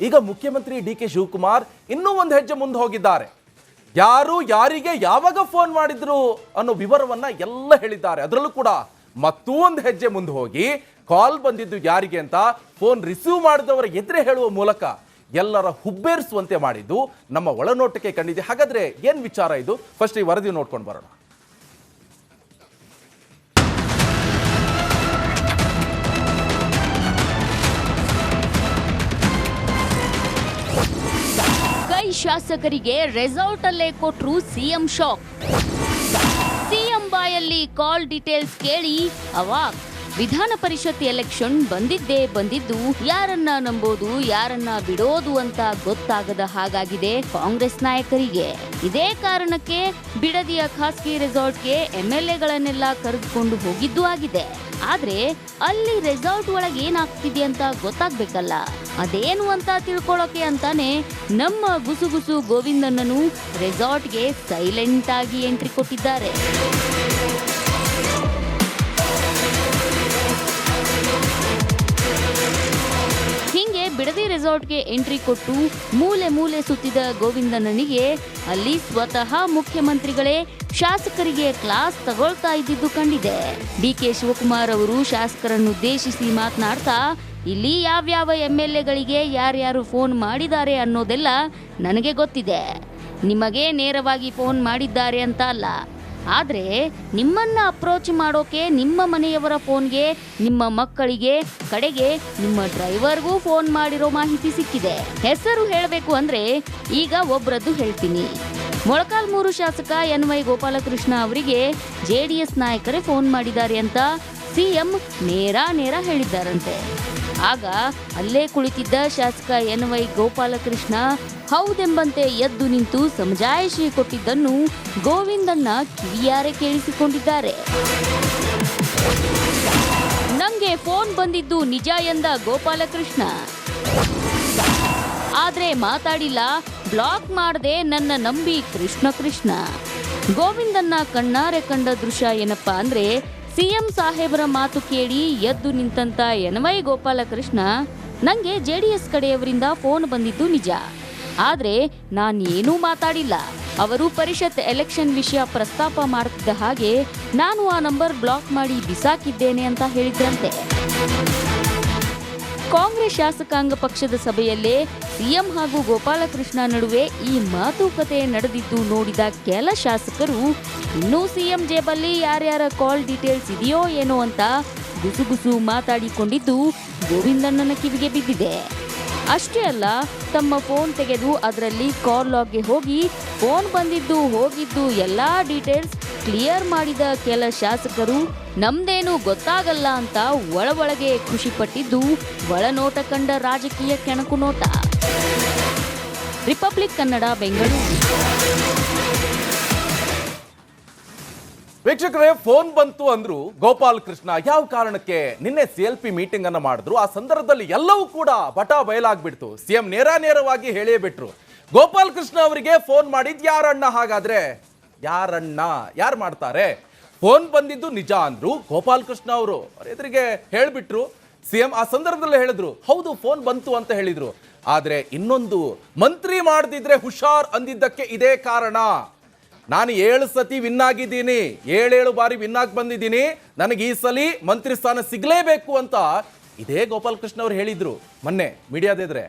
ಈಗ ಮುಖ್ಯಮಂತ್ರಿ ಡಿ.ಕೆ. ಶಿವಕುಮಾರ್ ಇನ್ನೂ ಒಂದು ಹೆಜ್ಜೆ ಮುಂದೆ ಹೋಗಿದ್ದಾರೆ. ಯಾರು ಯಾರಿಗೆ ಯಾವಾಗ ಫೋನ್ ಮಾಡಿದ್ರು ಅನ್ನೋ ವಿವರವನ್ನ ಎಲ್ಲ ಹೇಳಿದ್ದಾರೆ. ಅದರಲ್ಲೂ ಕೂಡ ಮತ್ತೂ ಒಂದು ಹೆಜ್ಜೆ ಮುಂದೆ ಹೋಗಿ ಕಾಲ್ ಬಂದಿದ್ದು ಯಾರಿಗೆ ಅಂತ ಫೋನ್ ರಿಸೀವ್ ಮಾಡಿದವರ ಎದುರೇ ಹೇಳುವ ಮೂಲಕ ಎಲ್ಲರ ಹುಬ್ಬೇರಿಸುವಂತೆ ಮಾಡಿದ್ದು ನಮ್ಮ ಒಳನೋಟಕ್ಕೆ ಕಂಡಿದೆ. ಹಾಗಾದ್ರೆ ಏನ್ ವಿಚಾರ ಇದು? ಫಸ್ಟ್ ಈ ವರದಿ ನೋಡ್ಕೊಂಡು ಬರೋಣ. ಶಾಸಕರಿಗೆ ರೆಸಾರ್ಟ್ ಅಲ್ಲೇ ಕೊಟ್ರು ಸಿಎಂ ಶಾಕ್. ಸಿಎಂ ಬಾಯಲ್ಲಿ ಕಾಲ್ ಡೀಟೇಲ್ಸ್ ಕೇಳಿ ಅವಾಕ್. ವಿಧಾನ ಪರಿಷತ್ ಎಲೆಕ್ಷನ್ ಬಂದಿದ್ದು ಯಾರನ್ನ ನಂಬೋದು ಯಾರನ್ನ ಬಿಡೋದು ಅಂತ ಗೊತ್ತಾಗದ ಹಾಗಾಗಿದೆ ಕಾಂಗ್ರೆಸ್ ನಾಯಕರಿಗೆ. ಇದೇ ಕಾರಣಕ್ಕೆ ಬಿಡದಿಯ ಖಾಸಗಿ ರೆಸಾರ್ಟ್ಗೆ ಎಂಎಲ್ಎಗಳನ್ನೆಲ್ಲ ಕರೆದುಕೊಂಡು ಹೋಗಿದ್ದು ಆಗಿದೆ. ಆದ್ರೆ ಅಲ್ಲಿ ರೆಸಾರ್ಟ್ ಒಳಗೆ ಏನಾಗ್ತಿದೆ ಅಂತ ಗೊತ್ತಾಗ್ಬೇಕಲ್ಲ. ಅದೇನು ಅಂತ ತಿಳ್ಕೊಳ್ಳೋಕೆ ಅಂತಾನೆ ನಮ್ಮ ಗುಸುಗುಸು ಗೋವಿಂದಣ್ಣನು ರೆಸಾರ್ಟ್ಗೆ ಸೈಲೆಂಟ್ ಆಗಿ ಎಂಟ್ರಿ ಕೊಟ್ಟಿದ್ದಾರೆ. ಹಿಂಗೆ ಬಿಡದಿ ರೆಸಾರ್ಟ್ಗೆ ಎಂಟ್ರಿ ಕೊಟ್ಟು ಮೂಲೆ ಮೂಲೆ ಸುತ್ತಿದ ಗೋವಿಂದಣ್ಣನಿಗೆ ಅಲ್ಲಿ ಸ್ವತಃ ಮುಖ್ಯಮಂತ್ರಿಗಳೇ ಶಾಸಕರಿಗೆ ಕ್ಲಾಸ್ ತಗೊಳ್ತಾ ಇದ್ದಿದ್ದು ಕಂಡಿದೆ. ಡಿ.ಕೆ. ಶಿವಕುಮಾರ್ ಅವರು ಶಾಸಕರನ್ನುದ್ದೇಶಿಸಿ ಮಾತನಾಡ್ತಾ, ಇಲ್ಲಿ ಯಾವ್ಯಾವ ಎಂಎಲ್ಎಗಳಿಗೆ ಯಾರ್ಯಾರು ಫೋನ್ ಮಾಡಿದ್ದಾರೆ ಅನ್ನೋದೆಲ್ಲ ನನಗೆ ಗೊತ್ತಿದೆ. ನಿಮಗೆ ನೇರವಾಗಿ ಫೋನ್ ಮಾಡಿದ್ದಾರೆ ಅಂತ ಅಲ್ಲ, ಆದರೆ ನಿಮ್ಮನ್ನ ಅಪ್ರೋಚ್ ಮಾಡೋಕೆ ನಿಮ್ಮ ಮನೆಯವರ ಫೋನ್ಗೆ, ನಿಮ್ಮ ಮಕ್ಕಳಿಗೆ, ಕಡೆಗೆ ನಿಮ್ಮ ಡ್ರೈವರ್ಗೂ ಫೋನ್ ಮಾಡಿರೋ ಮಾಹಿತಿ ಸಿಕ್ಕಿದೆ. ಹೆಸರು ಹೇಳಬೇಕು ಅಂದ್ರೆ ಈಗ ಒಬ್ಬರದ್ದು ಹೇಳ್ತೀನಿ. ಮೊಳಕಾಲ್ಮೂರು ಶಾಸಕ ಎನ್.ವೈ. ಗೋಪಾಲಕೃಷ್ಣ ಅವರಿಗೆ ಜೆಡಿಎಸ್ ನಾಯಕರೇ ಫೋನ್ ಮಾಡಿದ್ದಾರೆ ಅಂತ ಸಿಎಂ ನೇರ ಹೇಳಿದ್ದಾರಂತೆ. ಆಗ ಅಲ್ಲೇ ಕುಳಿತಿದ್ದ ಶಾಸಕ ಎನ್.ವೈ. ಗೋಪಾಲಕೃಷ್ಣ ಹೌದೆಂಬಂತೆ ಎದ್ದು ನಿಂತು ಸಮಜಾಯಿಷಿ ಕೊಟ್ಟಿದ್ದನ್ನು ಗೋವಿಂದಣ್ಣ ಕಿವಿಯಾರೆ ಕೇಳಿಸಿಕೊಂಡಿದ್ದಾರೆ. ನಂಗೆ ಫೋನ್ ಬಂದಿದ್ದು ನಿಜ ಎಂದ ಗೋಪಾಲಕೃಷ್ಣ. ಆದ್ರೆ ಮಾತಾಡಿಲ್ಲ, ಬ್ಲಾಕ್ ಮಾಡದೆ ನನ್ನ ನಂಬಿ ಕೃಷ್ಣ. ಗೋವಿಂದಣ್ಣ ಕಣ್ಣಾರೆ ಕಂಡ ದೃಶ್ಯ ಏನಪ್ಪಾ ಅಂದ್ರೆ, ಸಿಎಂ ಸಾಹೇಬರ ಮಾತು ಕೇಳಿ ಎದ್ದು ನಿಂತಂತ ಎನ್.ವೈ. ಗೋಪಾಲಕೃಷ್ಣ, ನಂಗೆ ಜೆಡಿಎಸ್ ಕಡೆಯವರಿಂದ ಫೋನ್ ಬಂದಿದ್ದು ನಿಜ, ಆದ್ರೆ ನಾನೇನೂ ಮಾತಾಡಿಲ್ಲ. ಅವರು ಪರಿಷತ್ ಎಲೆಕ್ಷನ್ ವಿಷಯ ಪ್ರಸ್ತಾಪ ಮಾಡ್ತಿದ್ದ ಹಾಗೆ ನಾನು ಆ ನಂಬರ್ ಬ್ಲಾಕ್ ಮಾಡಿ ಬಿಸಾಕಿದ್ದೇನೆ ಅಂತ ಹೇಳಿದ್ರಂತೆ. ಕಾಂಗ್ರೆಸ್ ಶಾಸಕಾಂಗ ಪಕ್ಷದ ಸಭೆಯಲ್ಲೇ ಸಿಎಂ ಹಾಗೂ ಗೋಪಾಲಕೃಷ್ಣ ನಡುವೆ ಈ ಮಾತುಕತೆ ನಡೆದಿದ್ದು ನೋಡಿದ ಕೆಲ ಶಾಸಕರು ಇನ್ನೂ ಸಿಎಂ ಜೇಬಲ್ಲಿ ಯಾರ್ಯಾರ ಕಾಲ್ ಡೀಟೇಲ್ಸ್ ಇದೆಯೋ ಏನೋ ಅಂತ ಗುಸುಗುಸು ಮಾತಾಡಿಕೊಂಡಿದ್ದು ಗೋವಿಂದಣ್ಣನ ಕಿವಿಗೆ ಬಿದ್ದಿದೆ. ಅಷ್ಟೇ ಅಲ್ಲ, ತಮ್ಮ ಫೋನ್ ತೆಗೆದು ಅದರಲ್ಲಿ ಕಾಲ್ ಲಾಗ್ಗೆ ಹೋಗಿ ಫೋನ್ ಬಂದಿದ್ದು ಹೋಗಿದ್ದು ಎಲ್ಲಾ ಡೀಟೇಲ್ಸ್ ಕ್ಲಿಯರ್ ಮಾಡಿದ ಕೆಲ ಶಾಸಕರು ನಮ್ದೇನು ಗೊತ್ತಾಗಲ್ಲ ಅಂತ ಒಳಗೆ ಖುಷಿಪಟ್ಟಿದ್ದು ಒಳನೋಟ ಕಂಡ ರಾಜಕೀಯ ಕೆಣಕು ನೋಟ. ರಿಪಬ್ಲಿಕ್ ಕನ್ನಡ, ಬೆಂಗಳೂರು. ವೀಕ್ಷಕರೇ, ಫೋನ್ ಬಂತು ಅಂದ್ರು ಗೋಪಾಲ್ ಕೃಷ್ಣ ಯಾವ ಕಾರಣಕ್ಕೆ ನಿನ್ನೆ CLP ಮೀಟಿಂಗ್ ಅನ್ನ ಮಾಡಿದ್ರು. ಆ ಸಂದರ್ಭದಲ್ಲಿ ಎಲ್ಲವೂ ಕೂಡ ಬಟಾ ಬಯಲಾಗ್ಬಿಡ್ತು. ಸಿಎಂ ನೇರವಾಗಿ ಹೇಳಿಯೇ ಬಿಟ್ರು. ಗೋಪಾಲ್ ಕೃಷ್ಣ ಅವರಿಗೆ ಫೋನ್ ಮಾಡಿದ್ ಯಾರಣ್ಣ? ಹಾಗಾದ್ರೆ ಯಾರು ಮಾಡ್ತಾರೆ? ಫೋನ್ ಬಂದಿದ್ದು ನಿಜ ಅಂದ್ರು ಗೋಪಾಲ್ ಕೃಷ್ಣ ಅವರು. ಎದುರಿಗೆ ಹೇಳ್ಬಿಟ್ರು. ಸಿಎಂ ಆ ಸಂದರ್ಭದಲ್ಲಿ ಹೇಳಿದ್ರು, ಹೌದು ಫೋನ್ ಬಂತು ಅಂತ ಹೇಳಿದ್ರು. ಆದ್ರೆ ಇನ್ನೊಂದು, ಮಂತ್ರಿ ಮಾಡದಿದ್ರೆ ಹುಷಾರ್ ಅಂದಿದ್ದಕ್ಕೆ ಇದೇ ಕಾರಣ. ನಾನು 7 ಸತಿ ವಿನ್ ಆಗಿದ್ದೀನಿ, 7 ಬಾರಿ ವಿನ್ ಆಗಿ ಬಂದಿದ್ದೀನಿ, ನನಗೆ ಈ ಸಲ ಮಂತ್ರಿ ಸ್ಥಾನ ಸಿಗಲೇಬೇಕು ಅಂತ ಇದೇ ಗೋಪಾಲ್ ಕೃಷ್ಣ ಅವರು ಹೇಳಿದ್ರು ಮೊನ್ನೆ ಮೀಡಿಯಾದಿದ್ರೆ.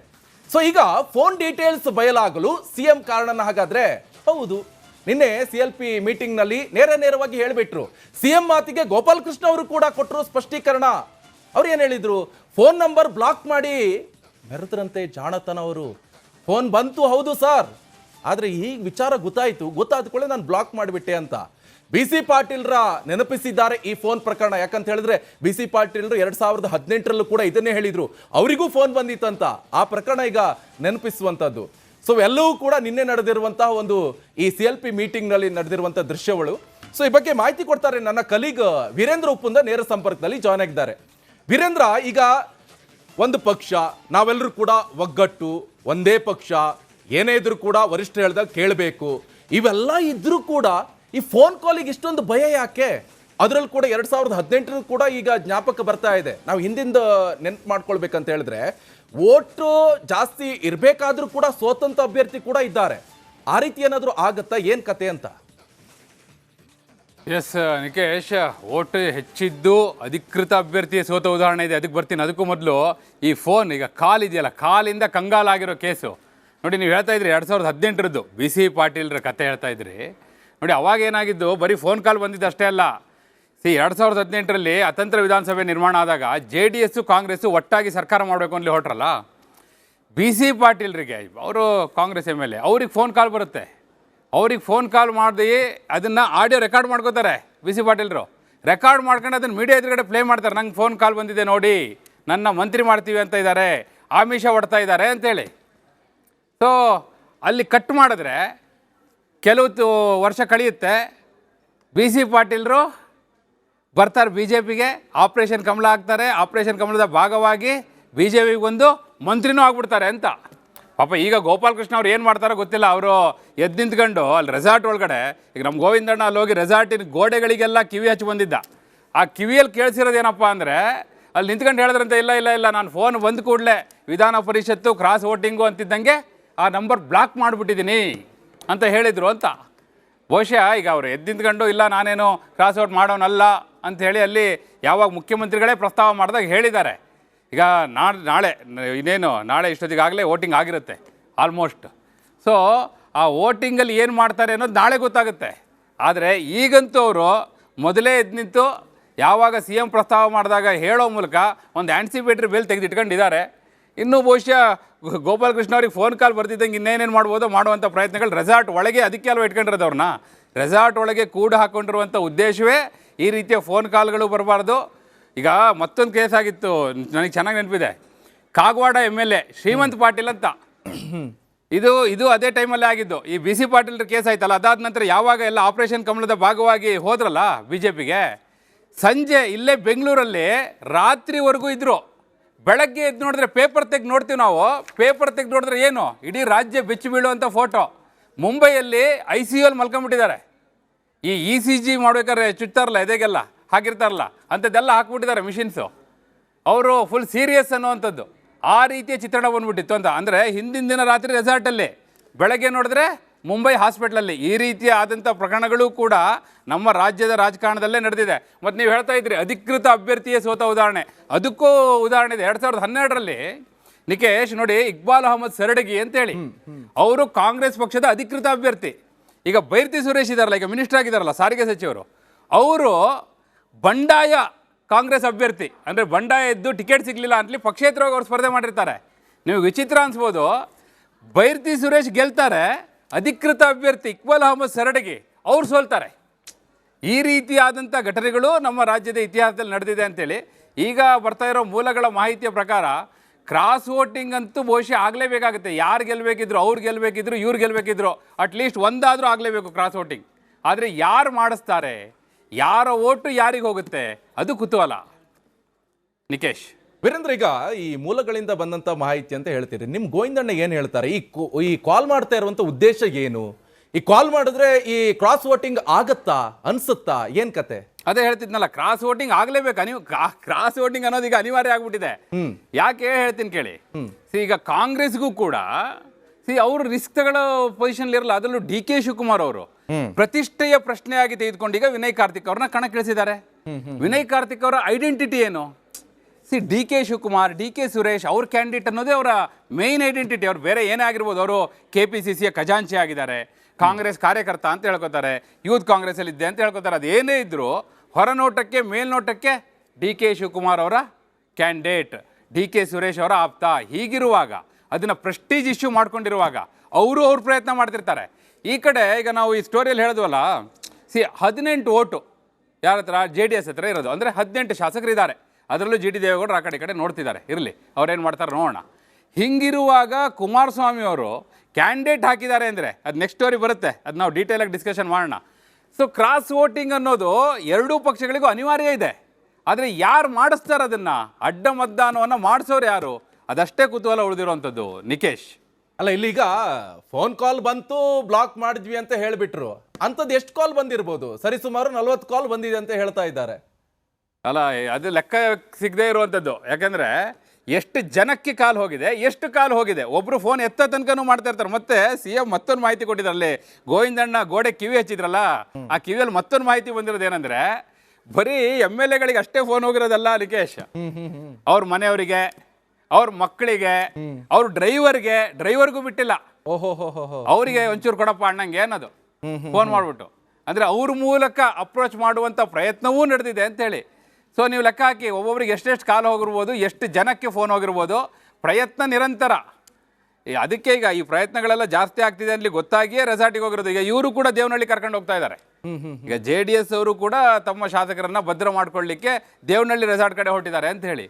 ಸೊ ಈಗ ಫೋನ್ ಡೀಟೇಲ್ಸ್ ಬಯಲಾಗಲು ಸಿಎಂ ಕಾರಣನ? ಹಾಗಾದ್ರೆ ಹೌದು, ನಿನ್ನೆ CLP ಮೀಟಿಂಗ್ ನಲ್ಲಿ ನೇರವಾಗಿ ಹೇಳ್ಬಿಟ್ರು. ಸಿಎಂ ಮಾತಿಗೆ ಗೋಪಾಲ್ ಕೃಷ್ಣ ಅವರು ಕೂಡ ಕೊಟ್ಟರು ಸ್ಪಷ್ಟೀಕರಣ. ಅವ್ರು ಏನ್ ಹೇಳಿದ್ರು? ಫೋನ್ ನಂಬರ್ ಬ್ಲಾಕ್ ಮಾಡಿ ಮೆರೆದ್ರಂತೆ ಜಾಣತನ ಅವರು. ಫೋನ್ ಬಂತು, ಹೌದು ಸರ್, ಆದ್ರೆ ಈ ವಿಚಾರ ಗೊತ್ತಾದ ಕೂಡ ನಾನು ಬ್ಲಾಕ್ ಮಾಡಿಬಿಟ್ಟೆ ಅಂತ BC ಪಾಟೀಲ್ರ ನೆನಪಿಸಿದ್ದಾರೆ ಈ ಫೋನ್ ಪ್ರಕರಣ. ಯಾಕಂತ ಹೇಳಿದ್ರೆ BC ಪಾಟೀಲ್ರು 2018ರಲ್ಲೂ ಕೂಡ ಇದನ್ನೇ ಹೇಳಿದ್ರು, ಅವರಿಗೂ ಫೋನ್ ಬಂದಿತ್ತಂತ. ಆ ಪ್ರಕರಣ ಈಗ ನೆನಪಿಸುವಂತದ್ದು. ಸೊ ಎಲ್ಲವೂ ಕೂಡ ನಿನ್ನೆ ನಡೆದಿರುವಂತಹ ಒಂದು ಈ CLP ಮೀಟಿಂಗ್ ನಲ್ಲಿ ನಡೆದಿರುವಂತಹ ದೃಶ್ಯಗಳು. ಸೊ ಈ ಬಗ್ಗೆ ಮಾಹಿತಿ ಕೊಡ್ತಾರೆ ನನ್ನ ಕಲೀಗ್ ವೀರೇಂದ್ರ ಉಪ್ಪುಂದ ನೇರ ಸಂಪರ್ಕದಲ್ಲಿ ಜಾಯ್ನ್ ಆಗಿದ್ದಾರೆ. ವೀರೇಂದ್ರ, ಈಗ ಒಂದು ಪಕ್ಷ, ನಾವೆಲ್ಲರೂ ಕೂಡ ಒಗ್ಗಟ್ಟು, ಒಂದೇ ಪಕ್ಷ, ಏನೇ ಇದ್ರೂ ಕೂಡ ವರಿಷ್ಠರು ಹೇಳ್ದಾಗ ಕೇಳಬೇಕು, ಇವೆಲ್ಲ ಇದ್ರೂ ಕೂಡ ಈ ಫೋನ್ ಕಾಲಿಗೆ ಇಷ್ಟೊಂದು ಭಯ ಯಾಕೆ? ಅದರಲ್ಲಿ ಕೂಡ 2018 ಕೂಡ ಈಗ ಜ್ಞಾಪಕ ಬರ್ತಾ ಇದೆ. ನಾವು ಹಿಂದಿಂದ ನೆನ್ಪು ಮಾಡ್ಕೊಳ್ಬೇಕಂತ ಹೇಳಿದ್ರೆ ಓಟು ಜಾಸ್ತಿ ಇರಬೇಕಾದ್ರೂ ಕೂಡ ಸ್ವತಂತ್ರ ಅಭ್ಯರ್ಥಿ ಕೂಡ ಇದ್ದಾರೆ. ಆ ರೀತಿ ಏನಾದರೂ ಆಗತ್ತಾ, ಏನ್ ಕತೆ ಅಂತ? ಎಸ್ ನಿಕೇಶ್, ಓಟು ಹೆಚ್ಚಿದ್ದು ಅಧಿಕೃತ ಅಭ್ಯರ್ಥಿಯ ಸೋತ ಉದಾಹರಣೆ ಇದೆ, ಅದಕ್ಕೆ ಬರ್ತೀನಿ. ಅದಕ್ಕೂ ಮೊದಲು ಈ ಫೋನ್ ಈಗ ಕಾಲ್ ಇದೆಯಲ್ಲ, ಕಾಲಿಂದ ಕಂಗಾಲಾಗಿರೋ ಕೇಸು ನೋಡಿ. ನೀವು ಹೇಳ್ತಾ ಇದ್ರಿ 2018ರದ್ದು BC ಪಾಟೀಲ್ರ ಕತೆ ಹೇಳ್ತಾ ಇದ್ರಿ ನೋಡಿ. ಅವಾಗ ಏನಾಗಿದ್ದು, ಬರೀ ಫೋನ್ ಕಾಲ್ ಬಂದಿದ್ದು ಅಷ್ಟೇ ಅಲ್ಲ. 2018ರಲ್ಲಿ ಅತಂತ್ರ ವಿಧಾನಸಭೆ ನಿರ್ಮಾಣ ಆದಾಗ JDS ಕಾಂಗ್ರೆಸ್ಸು ಒಟ್ಟಾಗಿ ಸರ್ಕಾರ ಮಾಡಬೇಕು ಅಂತ ಹೊರಟ್ರಲ್ಲ, BC ಪಾಟೀಲ್ರಿಗೆ, ಅವರು ಕಾಂಗ್ರೆಸ್ MLA, ಅವ್ರಿಗೆ ಫೋನ್ ಕಾಲ್ ಬರುತ್ತೆ. ಅವ್ರಿಗೆ ಫೋನ್ ಕಾಲ್ ಮಾಡಿ ಅದನ್ನು ಆಡಿಯೋ ರೆಕಾರ್ಡ್ ಮಾಡ್ಕೋತಾರೆ BC ಪಾಟೀಲ್ರು. ರೆಕಾರ್ಡ್ ಮಾಡ್ಕೊಂಡು ಅದನ್ನು ಮೀಡಿಯಾ ಎದುರುಗಡೆ ಪ್ಲೇ ಮಾಡ್ತಾರೆ. ನಂಗೆ ಫೋನ್ ಕಾಲ್ ಬಂದಿದೆ ನೋಡಿ, ನನ್ನ ಮಂತ್ರಿ ಮಾಡ್ತೀವಿ ಅಂತ ಇದ್ದಾರೆ, ಆಮಿಷ ಹೊಡ್ತಾ ಇದ್ದಾರೆ ಅಂತೇಳಿ. ಸೊ ಅಲ್ಲಿ ಕಟ್ ಮಾಡಿದ್ರೆ ಕೆಲವು ವರ್ಷ ಕಳೆಯುತ್ತೆ, BC ಪಾಟೀಲ್ರು ಬರ್ತಾರೆ BJPಗೆ, ಆಪ್ರೇಷನ್ ಕಮಲ ಆಗ್ತಾರೆ. ಆಪ್ರೇಷನ್ ಕಮಲದ ಭಾಗವಾಗಿ BJPಗೆ ಬಂದು ಮಂತ್ರಿನೂ ಆಗ್ಬಿಡ್ತಾರೆ ಅಂತ. ಪಾಪ ಈಗ ಗೋಪಾಲಕೃಷ್ಣ ಅವ್ರು ಏನು ಮಾಡ್ತಾರೋ ಗೊತ್ತಿಲ್ಲ. ಅವರು ಎದ್ದು ನಿಂತ್ಕೊಂಡು ಅಲ್ಲಿ ರೆಸಾರ್ಟ್ ಒಳಗಡೆ, ಈಗ ನಮ್ಮ ಗೋವಿಂದಣ್ಣ ಅಲ್ಲಿ ಹೋಗಿ ರೆಸಾರ್ಟಿನ ಗೋಡೆಗಳಿಗೆಲ್ಲ ಕಿವಿ ಹಚ್ಚಿ ಬಂದಿದ್ದ. ಆ ಕಿವಿಯಲ್ಲಿ ಕೇಳಿಸಿರೋದೇನಪ್ಪ ಅಂದರೆ, ಅಲ್ಲಿ ನಿಂತ್ಕೊಂಡು ಹೇಳಿದ್ರಂತೆ, ಇಲ್ಲ ಇಲ್ಲ ಇಲ್ಲ, ನಾನು ಫೋನ್ ಬಂದ ಕೂಡಲೇ ವಿಧಾನ ಪರಿಷತ್ತು ಕ್ರಾಸ್ ವೋಟಿಂಗು ಅಂತಿದ್ದಂಗೆ ಆ ನಂಬರ್ ಬ್ಲಾಕ್ ಮಾಡಿಬಿಟ್ಟಿದ್ದೀನಿ ಅಂತ ಹೇಳಿದರು ಅಂತ. ಬಹುಶಃ ಈಗ ಅವರು ಎದ್ದು ನಿಂತ್ಕೊಂಡು ಇಲ್ಲ ನಾನೇನು ಕ್ರಾಸ್ ಔಟ್ ಮಾಡೋನಲ್ಲ ಅಂಥೇಳಿ ಅಲ್ಲಿ ಯಾವಾಗ ಮುಖ್ಯಮಂತ್ರಿಗಳೇ ಪ್ರಸ್ತಾವ ಮಾಡಿದಾಗ ಹೇಳಿದ್ದಾರೆ. ಈಗ ನಾಳೆ ಇನ್ನೇನು ನಾಳೆ ಇಷ್ಟೊತ್ತಿಗಾಗಲೇ ವೋಟಿಂಗ್ ಆಗಿರುತ್ತೆ ಆಲ್ಮೋಸ್ಟ್. ಸೊ ಆ ವೋಟಿಂಗಲ್ಲಿ ಏನು ಮಾಡ್ತಾರೆ ಅನ್ನೋದು ನಾಳೆ ಗೊತ್ತಾಗುತ್ತೆ. ಆದರೆ ಈಗಂತೂ ಅವರು ಮೊದಲೇ ಎದ್ದು ನಿಂತು ಯಾವಾಗ CM ಪ್ರಸ್ತಾವ ಮಾಡಿದಾಗ ಹೇಳೋ ಮೂಲಕ ಒಂದು ಆ್ಯಂಟಿಸಿಪೇಟರಿ ಬೇಲ್ ತೆಗೆದಿಟ್ಕೊಂಡಿದ್ದಾರೆ. ಇನ್ನೂ ಬಹುಶಃ ಗೋಪಾಲಕೃಷ್ಣ ಅವ್ರಿಗೆ ಫೋನ್ ಕಾಲ್ ಬರ್ತಿದ್ದಂಗೆ ಇನ್ನೇನೇನು ಮಾಡ್ಬೋದೋ ಮಾಡುವಂಥ ಪ್ರಯತ್ನಗಳು ರೆಸಾರ್ಟ್ ಒಳಗೆ, ಅದಕ್ಕೆ ಅಲ್ವ ಇಟ್ಕೊಂಡಿರೋದು ಅವ್ರನ್ನ, ರೆಸಾರ್ಟ್ ಒಳಗೆ ಕೂಡ ಹಾಕ್ಕೊಂಡಿರುವಂಥ ಉದ್ದೇಶವೇ ಈ ರೀತಿಯ ಫೋನ್ ಕಾಲ್ಗಳು ಬರಬಾರ್ದು. ಈಗ ಮತ್ತೊಂದು ಕೇಸ್ ಆಗಿತ್ತು, ನನಗೆ ಚೆನ್ನಾಗಿ ನೆನಪಿದೆ. ಕಾಗವಾಡ MLA ಶ್ರೀಮಂತ್ ಪಾಟೀಲ್ ಅಂತ, ಇದು ಅದೇ ಟೈಮಲ್ಲೇ ಆಗಿದ್ದು. ಈ BC ಪಾಟೀಲ್ರ ಕೇಸ್ ಆಯ್ತಲ್ಲ, ಅದಾದ ನಂತರ ಯಾವಾಗ ಎಲ್ಲ ಆಪರೇಷನ್ ಕಮಲದ ಭಾಗವಾಗಿ ಹೋದ್ರಲ್ಲ BJPಗೆ, ಸಂಜೆ ಇಲ್ಲೇ ಬೆಂಗಳೂರಲ್ಲಿ ರಾತ್ರಿವರೆಗೂ ಇದ್ದರು. ಬೆಳಗ್ಗೆ ಎದ್ದು ನೋಡಿದ್ರೆ ಪೇಪರ್ ತೆಗೆದು ನೋಡ್ತೀವಿ ನಾವು, ಪೇಪರ್ ತೆಗೆದು ನೋಡಿದ್ರೆ ಏನು, ಇಡೀ ರಾಜ್ಯ ಬೆಚ್ಚಿ ಬೀಳುವಂಥ ಫೋಟೋ. ಮುಂಬೈಯಲ್ಲಿ ICU ಮಲ್ಕೊಂಬಿಟ್ಟಿದ್ದಾರೆ. ಈ ECG ಮಾಡ್ಬೇಕಾದ್ರೆ ಚುಚ್ತಾರಲ್ಲ ಎದೆಗೆಲ್ಲ ಹಾಕಿರ್ತಾರಲ್ಲ, ಅಂಥದ್ದೆಲ್ಲ ಹಾಕ್ಬಿಟ್ಟಿದ್ದಾರೆ ಮಿಷಿನ್ಸು. ಅವರು ಫುಲ್ ಸೀರಿಯಸ್ ಅನ್ನುವಂಥದ್ದು. ಆ ರೀತಿಯ ಚಿತ್ರಣ ಬಂದ್ಬಿಟ್ಟಿತ್ತು ಅಂತ. ಅಂದರೆ ಹಿಂದಿನ ದಿನ ರಾತ್ರಿ ರೆಸಾರ್ಟಲ್ಲಿ, ಬೆಳಗ್ಗೆ ನೋಡಿದ್ರೆ ಮುಂಬೈ ಹಾಸ್ಪಿಟ್ಲಲ್ಲಿ. ಈ ರೀತಿಯ ಆದಂಥ ಪ್ರಕರಣಗಳು ಕೂಡ ನಮ್ಮ ರಾಜ್ಯದ ರಾಜಕಾರಣದಲ್ಲೇ ನಡೆದಿದೆ. ಮತ್ತು ನೀವು ಹೇಳ್ತಾ ಇದ್ರಿ ಅಧಿಕೃತ ಅಭ್ಯರ್ಥಿಯೇ ಸೋತ ಉದಾಹರಣೆ, ಅದಕ್ಕೂ ಉದಾಹರಣೆ ಇದೆ. 2012ರಲ್ಲಿ ನಿಕೇಶ್ ನೋಡಿ, ಇಕ್ಬಾಲ್ ಅಹಮದ್ ಸರಡಗಿ ಅಂತೇಳಿ, ಅವರು ಕಾಂಗ್ರೆಸ್ ಪಕ್ಷದ ಅಧಿಕೃತ ಅಭ್ಯರ್ಥಿ. ಈಗ ಬೈರ್ತಿ ಸುರೇಶ್ ಇದ್ದಾರಲ್ಲ, ಈಗ ಮಿನಿಸ್ಟರ್ ಆಗಿದ್ದಾರಲ್ಲ, ಸಾರಿಗೆ ಸಚಿವರು, ಅವರು ಬಂಡಾಯ ಕಾಂಗ್ರೆಸ್ ಅಭ್ಯರ್ಥಿ. ಅಂದರೆ ಬಂಡಾಯ ಇದ್ದು ಟಿಕೆಟ್ ಸಿಗಲಿಲ್ಲ ಅಂತಲಿ ಪಕ್ಷೇತರವಾಗಿ ಅವ್ರು ಸ್ಪರ್ಧೆ ಮಾಡಿರ್ತಾರೆ. ನೀವು ವಿಚಿತ್ರ ಅನ್ಸ್ಬೋದು, ಬೈರ್ತಿ ಸುರೇಶ್ ಗೆಲ್ತಾರೆ, ಅಧಿಕೃತ ಅಭ್ಯರ್ಥಿ ಇಕ್ಬಾಲ್ ಅಹಮದ್ ಸರಡಗಿ ಅವ್ರು ಸೋಲ್ತಾರೆ. ಈ ರೀತಿಯಾದಂಥ ಘಟನೆಗಳು ನಮ್ಮ ರಾಜ್ಯದ ಇತಿಹಾಸದಲ್ಲಿ ನಡೆದಿದೆ ಅಂತೇಳಿ ಈಗ ಬರ್ತಾ ಇರೋ ಮೂಲಗಳ ಮಾಹಿತಿಯ ಪ್ರಕಾರ ಕ್ರಾಸ್ ವೋಟಿಂಗ್ ಅಂತೂ ಬಹುಶಃ ಆಗಲೇಬೇಕಾಗುತ್ತೆ. ಯಾರು ಗೆಲ್ಲಬೇಕಿದ್ರು, ಅವ್ರು ಗೆಲ್ಲಬೇಕಿದ್ರು, ಇವ್ರು ಗೆಲ್ಲಬೇಕಿದ್ರು, ಅಟ್ಲೀಸ್ಟ್ ಒಂದಾದರೂ ಆಗಲೇಬೇಕು ಕ್ರಾಸ್ ವೋಟಿಂಗ್. ಆದರೆ ಯಾರು ಮಾಡಿಸ್ತಾರೆ, ಯಾರ ಓಟು ಯಾರಿಗೆ ಹೋಗುತ್ತೆ, ಅದು ಕುತೂಹಲ. ನಿಕೇಶ್, ವೀರೇಂದ್ರ, ಈಗ ಈ ಮೂಲಗಳಿಂದ ಬಂದಂತ ಮಾಹಿತಿ ಅಂತ ಹೇಳ್ತೀರಿ, ನಿಮ್ ಗೋವಿಂದಣ್ಣ ಏನ್ ಹೇಳ್ತಾರೆ? ಈ ಕಾಲ್ ಮಾಡ್ತಾ ಇರುವಂತ ಉದ್ದೇಶ ಏನು? ಈ ಕಾಲ್ ಮಾಡಿದ್ರೆ ಈ ಕ್ರಾಸ್ ವೋಟಿಂಗ್ ಆಗತ್ತಾ, ಅನ್ಸುತ್ತಾ, ಏನ್ ಕತೆ? ಅದೇ ಹೇಳ್ತಿದ್ನಲ್ಲ, ಕ್ರಾಸ್ ವೋಟಿಂಗ್ ಆಗ್ಲೇಬೇಕು. ಕ್ರಾಸ್ ವೋಟಿಂಗ್ ಅನ್ನೋದು ಈಗ ಅನಿವಾರ್ಯ ಆಗ್ಬಿಟ್ಟಿದೆ. ಯಾಕೆ ಹೇಳ್ತೀನಿ ಕೇಳಿ. ಈಗ ಕಾಂಗ್ರೆಸ್ಗೂ ಕೂಡ ಅವರು ರಿಸ್ಕ್ ತಗೊಳ್ಳೋ ಪೊಸಿಷನ್ ಇರಲ್ಲ. ಅದರಲ್ಲೂ DK ಶಿವಕುಮಾರ್ ಅವರು ಪ್ರತಿಷ್ಠೆಯ ಪ್ರಶ್ನೆಯಾಗಿ ತೆಗೆದುಕೊಂಡು ಈಗ ವಿನಯ್ ಕಾರ್ತಿಕ್ ಅವ್ರನ್ನ ಕಣಕ್ಕಿಳಿಸಿದ್ದಾರೆ. ವಿನಯ್ ಕಾರ್ತಿಕ್ ಅವರ ಐಡೆಂಟಿಟಿ ಏನು? DK ಶಿವಕುಮಾರ್, DK ಸುರೇಶ್ ಅವ್ರ ಕ್ಯಾಂಡಿಡೇಟ್ ಅನ್ನೋದೇ ಅವರ ಮೇನ್ ಐಡೆಂಟಿಟಿ. ಅವ್ರು ಬೇರೆ ಏನೇ ಆಗಿರ್ಬೋದು, ಅವರು KPCCಯ ಖಜಾಂಚಿ ಆಗಿದ್ದಾರೆ, ಕಾಂಗ್ರೆಸ್ ಕಾರ್ಯಕರ್ತ ಅಂತ ಹೇಳ್ಕೊತಾರೆ, ಯೂತ್ ಕಾಂಗ್ರೆಸ್ಸಲ್ಲಿ ಇದ್ದೆ ಅಂತ ಹೇಳ್ಕೊತಾರೆ. ಅದೇನೇ ಇದ್ದರೂ ಹೊರನೋಟಕ್ಕೆ ಮೇಲ್ನೋಟಕ್ಕೆ DK ಶಿವಕುಮಾರ್ ಅವರ ಕ್ಯಾಂಡಿಡೇಟ್, DK ಸುರೇಶ್ ಅವರ ಆಪ್ತ. ಹೀಗಿರುವಾಗ, ಅದನ್ನು ಪ್ರೆಸ್ಟೀಜ್ ಇಶ್ಯೂ ಮಾಡ್ಕೊಂಡಿರುವಾಗ ಅವ್ರ ಪ್ರಯತ್ನ ಮಾಡ್ತಿರ್ತಾರೆ. ಈ ಕಡೆ ಈಗ ನಾವು ಈ ಸ್ಟೋರಿಯಲ್ಲಿ ಹೇಳಿದ್ವಲ್ಲ, 18 ಓಟು ಯಾರ ಹತ್ರ, JDS ಹತ್ರ ಇರೋದು. ಅಂದರೆ 18 ಶಾಸಕರಿದ್ದಾರೆ, ಅದರಲ್ಲೂ GD ದೇವೇಗೌಡರು ಆ ಕಡೆ ನೋಡ್ತಿದ್ದಾರೆ. ಇರಲಿ, ಅವ್ರೇನು ಮಾಡ್ತಾರೆ ನೋಡೋಣ. ಹಿಂಗಿರುವಾಗ ಕುಮಾರಸ್ವಾಮಿ ಅವರು ಕ್ಯಾಂಡಿಡೇಟ್ ಹಾಕಿದ್ದಾರೆ ಅಂದರೆ ಅದು ನೆಕ್ಸ್ಟ್ ಸ್ಟೋರಿ ಬರುತ್ತೆ, ಅದು ನಾವು ಡೀಟೇಲಾಗಿ ಡಿಸ್ಕಷನ್ ಮಾಡೋಣ. ಸೊ ಕ್ರಾಸ್ ವೋಟಿಂಗ್ ಅನ್ನೋದು ಎರಡೂ ಪಕ್ಷಗಳಿಗೂ ಅನಿವಾರ್ಯ ಇದೆ. ಆದರೆ ಯಾರು ಮಾಡಿಸ್ತಾರೆ ಅದನ್ನು, ಅಡ್ಡ ಮತದಾನವನ್ನು ಮಾಡಿಸೋರು ಯಾರು, ಅದಷ್ಟೇ ಕುತೂಹಲ ಉಳಿದಿರುವಂಥದ್ದು. ನಿಕೇಶ್, ಅಲ್ಲ, ಇಲ್ಲೀಗ ಫೋನ್ ಕಾಲ್ ಬಂತು, ಬ್ಲಾಕ್ ಮಾಡಿದ್ವಿ ಅಂತ ಹೇಳಿಬಿಟ್ರು. ಅಂಥದ್ದು ಎಷ್ಟು ಕಾಲ್ ಬಂದಿರ್ಬೋದು? ಸರಿಸುಮಾರು 40 ಕಾಲ್ ಬಂದಿದೆ ಅಂತ ಹೇಳ್ತಾ ಇದ್ದಾರೆ. ಅಲ್ಲ, ಅದು ಲೆಕ್ಕ ಸಿಗದೆ ಇರುವಂಥದ್ದು. ಯಾಕಂದರೆ ಎಷ್ಟು ಜನಕ್ಕೆ ಕಾಲ್ ಹೋಗಿದೆ, ಎಷ್ಟು ಕಾಲ್ ಹೋಗಿದೆ, ಒಬ್ಬರು ಫೋನ್ ಎತ್ತ ತನಕನೂ ಮಾಡ್ತಾ ಇರ್ತಾರೆ. ಮತ್ತೆ CM ಮತ್ತೊಂದು ಮಾಹಿತಿ ಕೊಟ್ಟಿದ್ರಲ್ಲಿ, ಗೋವಿಂದಣ್ಣ ಗೋಡೆ ಕಿವಿ ಹಚ್ಚಿದ್ರಲ್ಲ, ಆ ಕಿವಿಯಲ್ಲಿ ಮತ್ತೊಂದು ಮಾಹಿತಿ ಬಂದಿರೋದು ಏನಂದರೆ, ಬರೀ MLAಗಳಿಗೆ ಅಷ್ಟೇ ಫೋನ್ ಹೋಗಿರೋದಲ್ಲ ನಿಕೇಶ್, ಅವ್ರ ಮನೆಯವರಿಗೆ, ಅವ್ರ ಮಕ್ಕಳಿಗೆ, ಅವ್ರ ಡ್ರೈವರ್ಗೂ ಬಿಟ್ಟಿಲ್ಲ. ಅವರಿಗೆ ಒಂಚೂರು ಕೊಡಪ್ಪ ಅಣ್ಣಂಗೆ ಅನ್ನೋದು ಫೋನ್ ಮಾಡಿಬಿಟ್ಟು, ಅಂದರೆ ಅವ್ರ ಮೂಲಕ ಅಪ್ರೋಚ್ ಮಾಡುವಂಥ ಪ್ರಯತ್ನವೂ ನಡೆದಿದೆ ಅಂತೇಳಿ. ಸೊ ನೀವು ಲೆಕ್ಕ ಹಾಕಿ, ಒಬ್ಬೊಬ್ರಿಗೆ ಎಷ್ಟೆಷ್ಟು ಕಾಲ್ ಹೋಗಿರ್ಬೋದು, ಎಷ್ಟು ಜನಕ್ಕೆ ಫೋನ್ ಹೋಗಿರ್ಬೋದು. ಪ್ರಯತ್ನ ನಿರಂತರ. ಅದಕ್ಕೆ ಈಗ ಈ ಪ್ರಯತ್ನಗಳೆಲ್ಲ ಜಾಸ್ತಿ ಆಗ್ತಿದೆ ಅಲ್ಲಿ ಗೊತ್ತಾಗಿಯೇ ರೆಸಾರ್ಟಿಗೆ ಹೋಗಿರೋದು. ಈಗ ಇವರು ಕೂಡ ದೇವನಹಳ್ಳಿ ಕರ್ಕೊಂಡು ಹೋಗ್ತಾ ಇದ್ದಾರೆ. ಈಗ JDS ಅವರು ಕೂಡ ತಮ್ಮ ಶಾಸಕರನ್ನ ಭದ್ರ ಮಾಡ್ಕೊಳ್ಳಿಕ್ಕೆ ದೇವನಹಳ್ಳಿ ರೆಸಾರ್ಟ್ ಕಡೆ ಹೊರಟಿದ್ದಾರೆ ಅಂತ ಹೇಳಿ.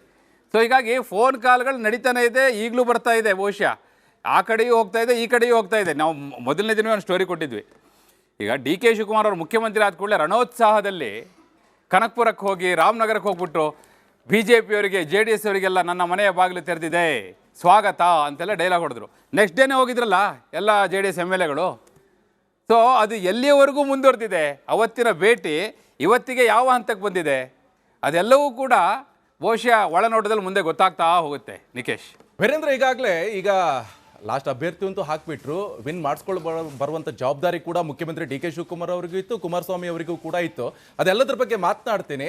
ಸೊ ಹೀಗಾಗಿ ಫೋನ್ ಕಾಲ್ಗಳು ನಡೀತಾನೆ ಇದೆ, ಈಗಲೂ ಬರ್ತಾ ಇದೆ. ಬಹುಶಃ ಆ ಕಡೆಯೂ ಹೋಗ್ತಾ ಇದೆ, ಈ ಕಡೆಯೂ ಹೋಗ್ತಾ ಇದೆ. ನಾವು ಮೊದಲನೇ ದಿನವೇ ಒಂದು ಸ್ಟೋರಿ ಕೊಟ್ಟಿದ್ವಿ. ಈಗ DK ಶಿವಕುಮಾರ್ ಅವರು ಮುಖ್ಯಮಂತ್ರಿ ಆದ ಕೂಡಲೇ ರಣೋತ್ಸಾಹದಲ್ಲಿ ಕನಕಪುರಕ್ಕೆ ಹೋಗಿ ರಾಮನಗರಕ್ಕೆ ಹೋಗ್ಬಿಟ್ಟು BJP ಅವರಿಗೆ JDS ಅವರಿಗೆಲ್ಲ ನನ್ನ ಮನೆಯ ಬಾಗಿಲು ತೆರೆದಿದೆ, ಸ್ವಾಗತ ಅಂತೆಲ್ಲ ಡೈಲಾಗ್ ಹೊಡೆದ್ರು. ನೆಕ್ಸ್ಟ್ ಡೇನೇ ಹೋಗಿದ್ರಲ್ಲ ಎಲ್ಲ JDS MLAಗಳು. ಸೊ ಅದು ಎಲ್ಲಿಯವರೆಗೂ ಮುಂದುವರೆದಿದೆ. ಅವತ್ತಿನ ಭೇಟಿ ಇವತ್ತಿಗೆ ಯಾವ ಹಂತಕ್ಕೆ ಬಂದಿದೆ ಅದೆಲ್ಲವೂ ಕೂಡ ಬಹುಶಃ ಒಳನೋಟದಲ್ಲಿ ಮುಂದೆ ಗೊತ್ತಾಗ್ತಾ ಹೋಗುತ್ತೆ ನಿಕೇಶ್. ವೀರೇಂದ್ರ, ಈಗಾಗಲೇ ಈಗ ಲಾಸ್ಟ್ ಅಭ್ಯರ್ಥಿ ಅಂತೂ ಹಾಕ್ಬಿಟ್ರು. ವಿನ್ ಮಾಡಿಸ್ಕೊಂಡು ಬರುವಂಥ ಜವಾಬ್ದಾರಿ ಕೂಡ ಮುಖ್ಯಮಂತ್ರಿ DK ಶಿವಕುಮಾರ್ ಅವರಿಗೂ ಇತ್ತು, ಕುಮಾರಸ್ವಾಮಿ ಅವರಿಗೂ ಕೂಡ ಇತ್ತು. ಅದೆಲ್ಲದ್ರ ಬಗ್ಗೆ ಮಾತನಾಡ್ತೀನಿ,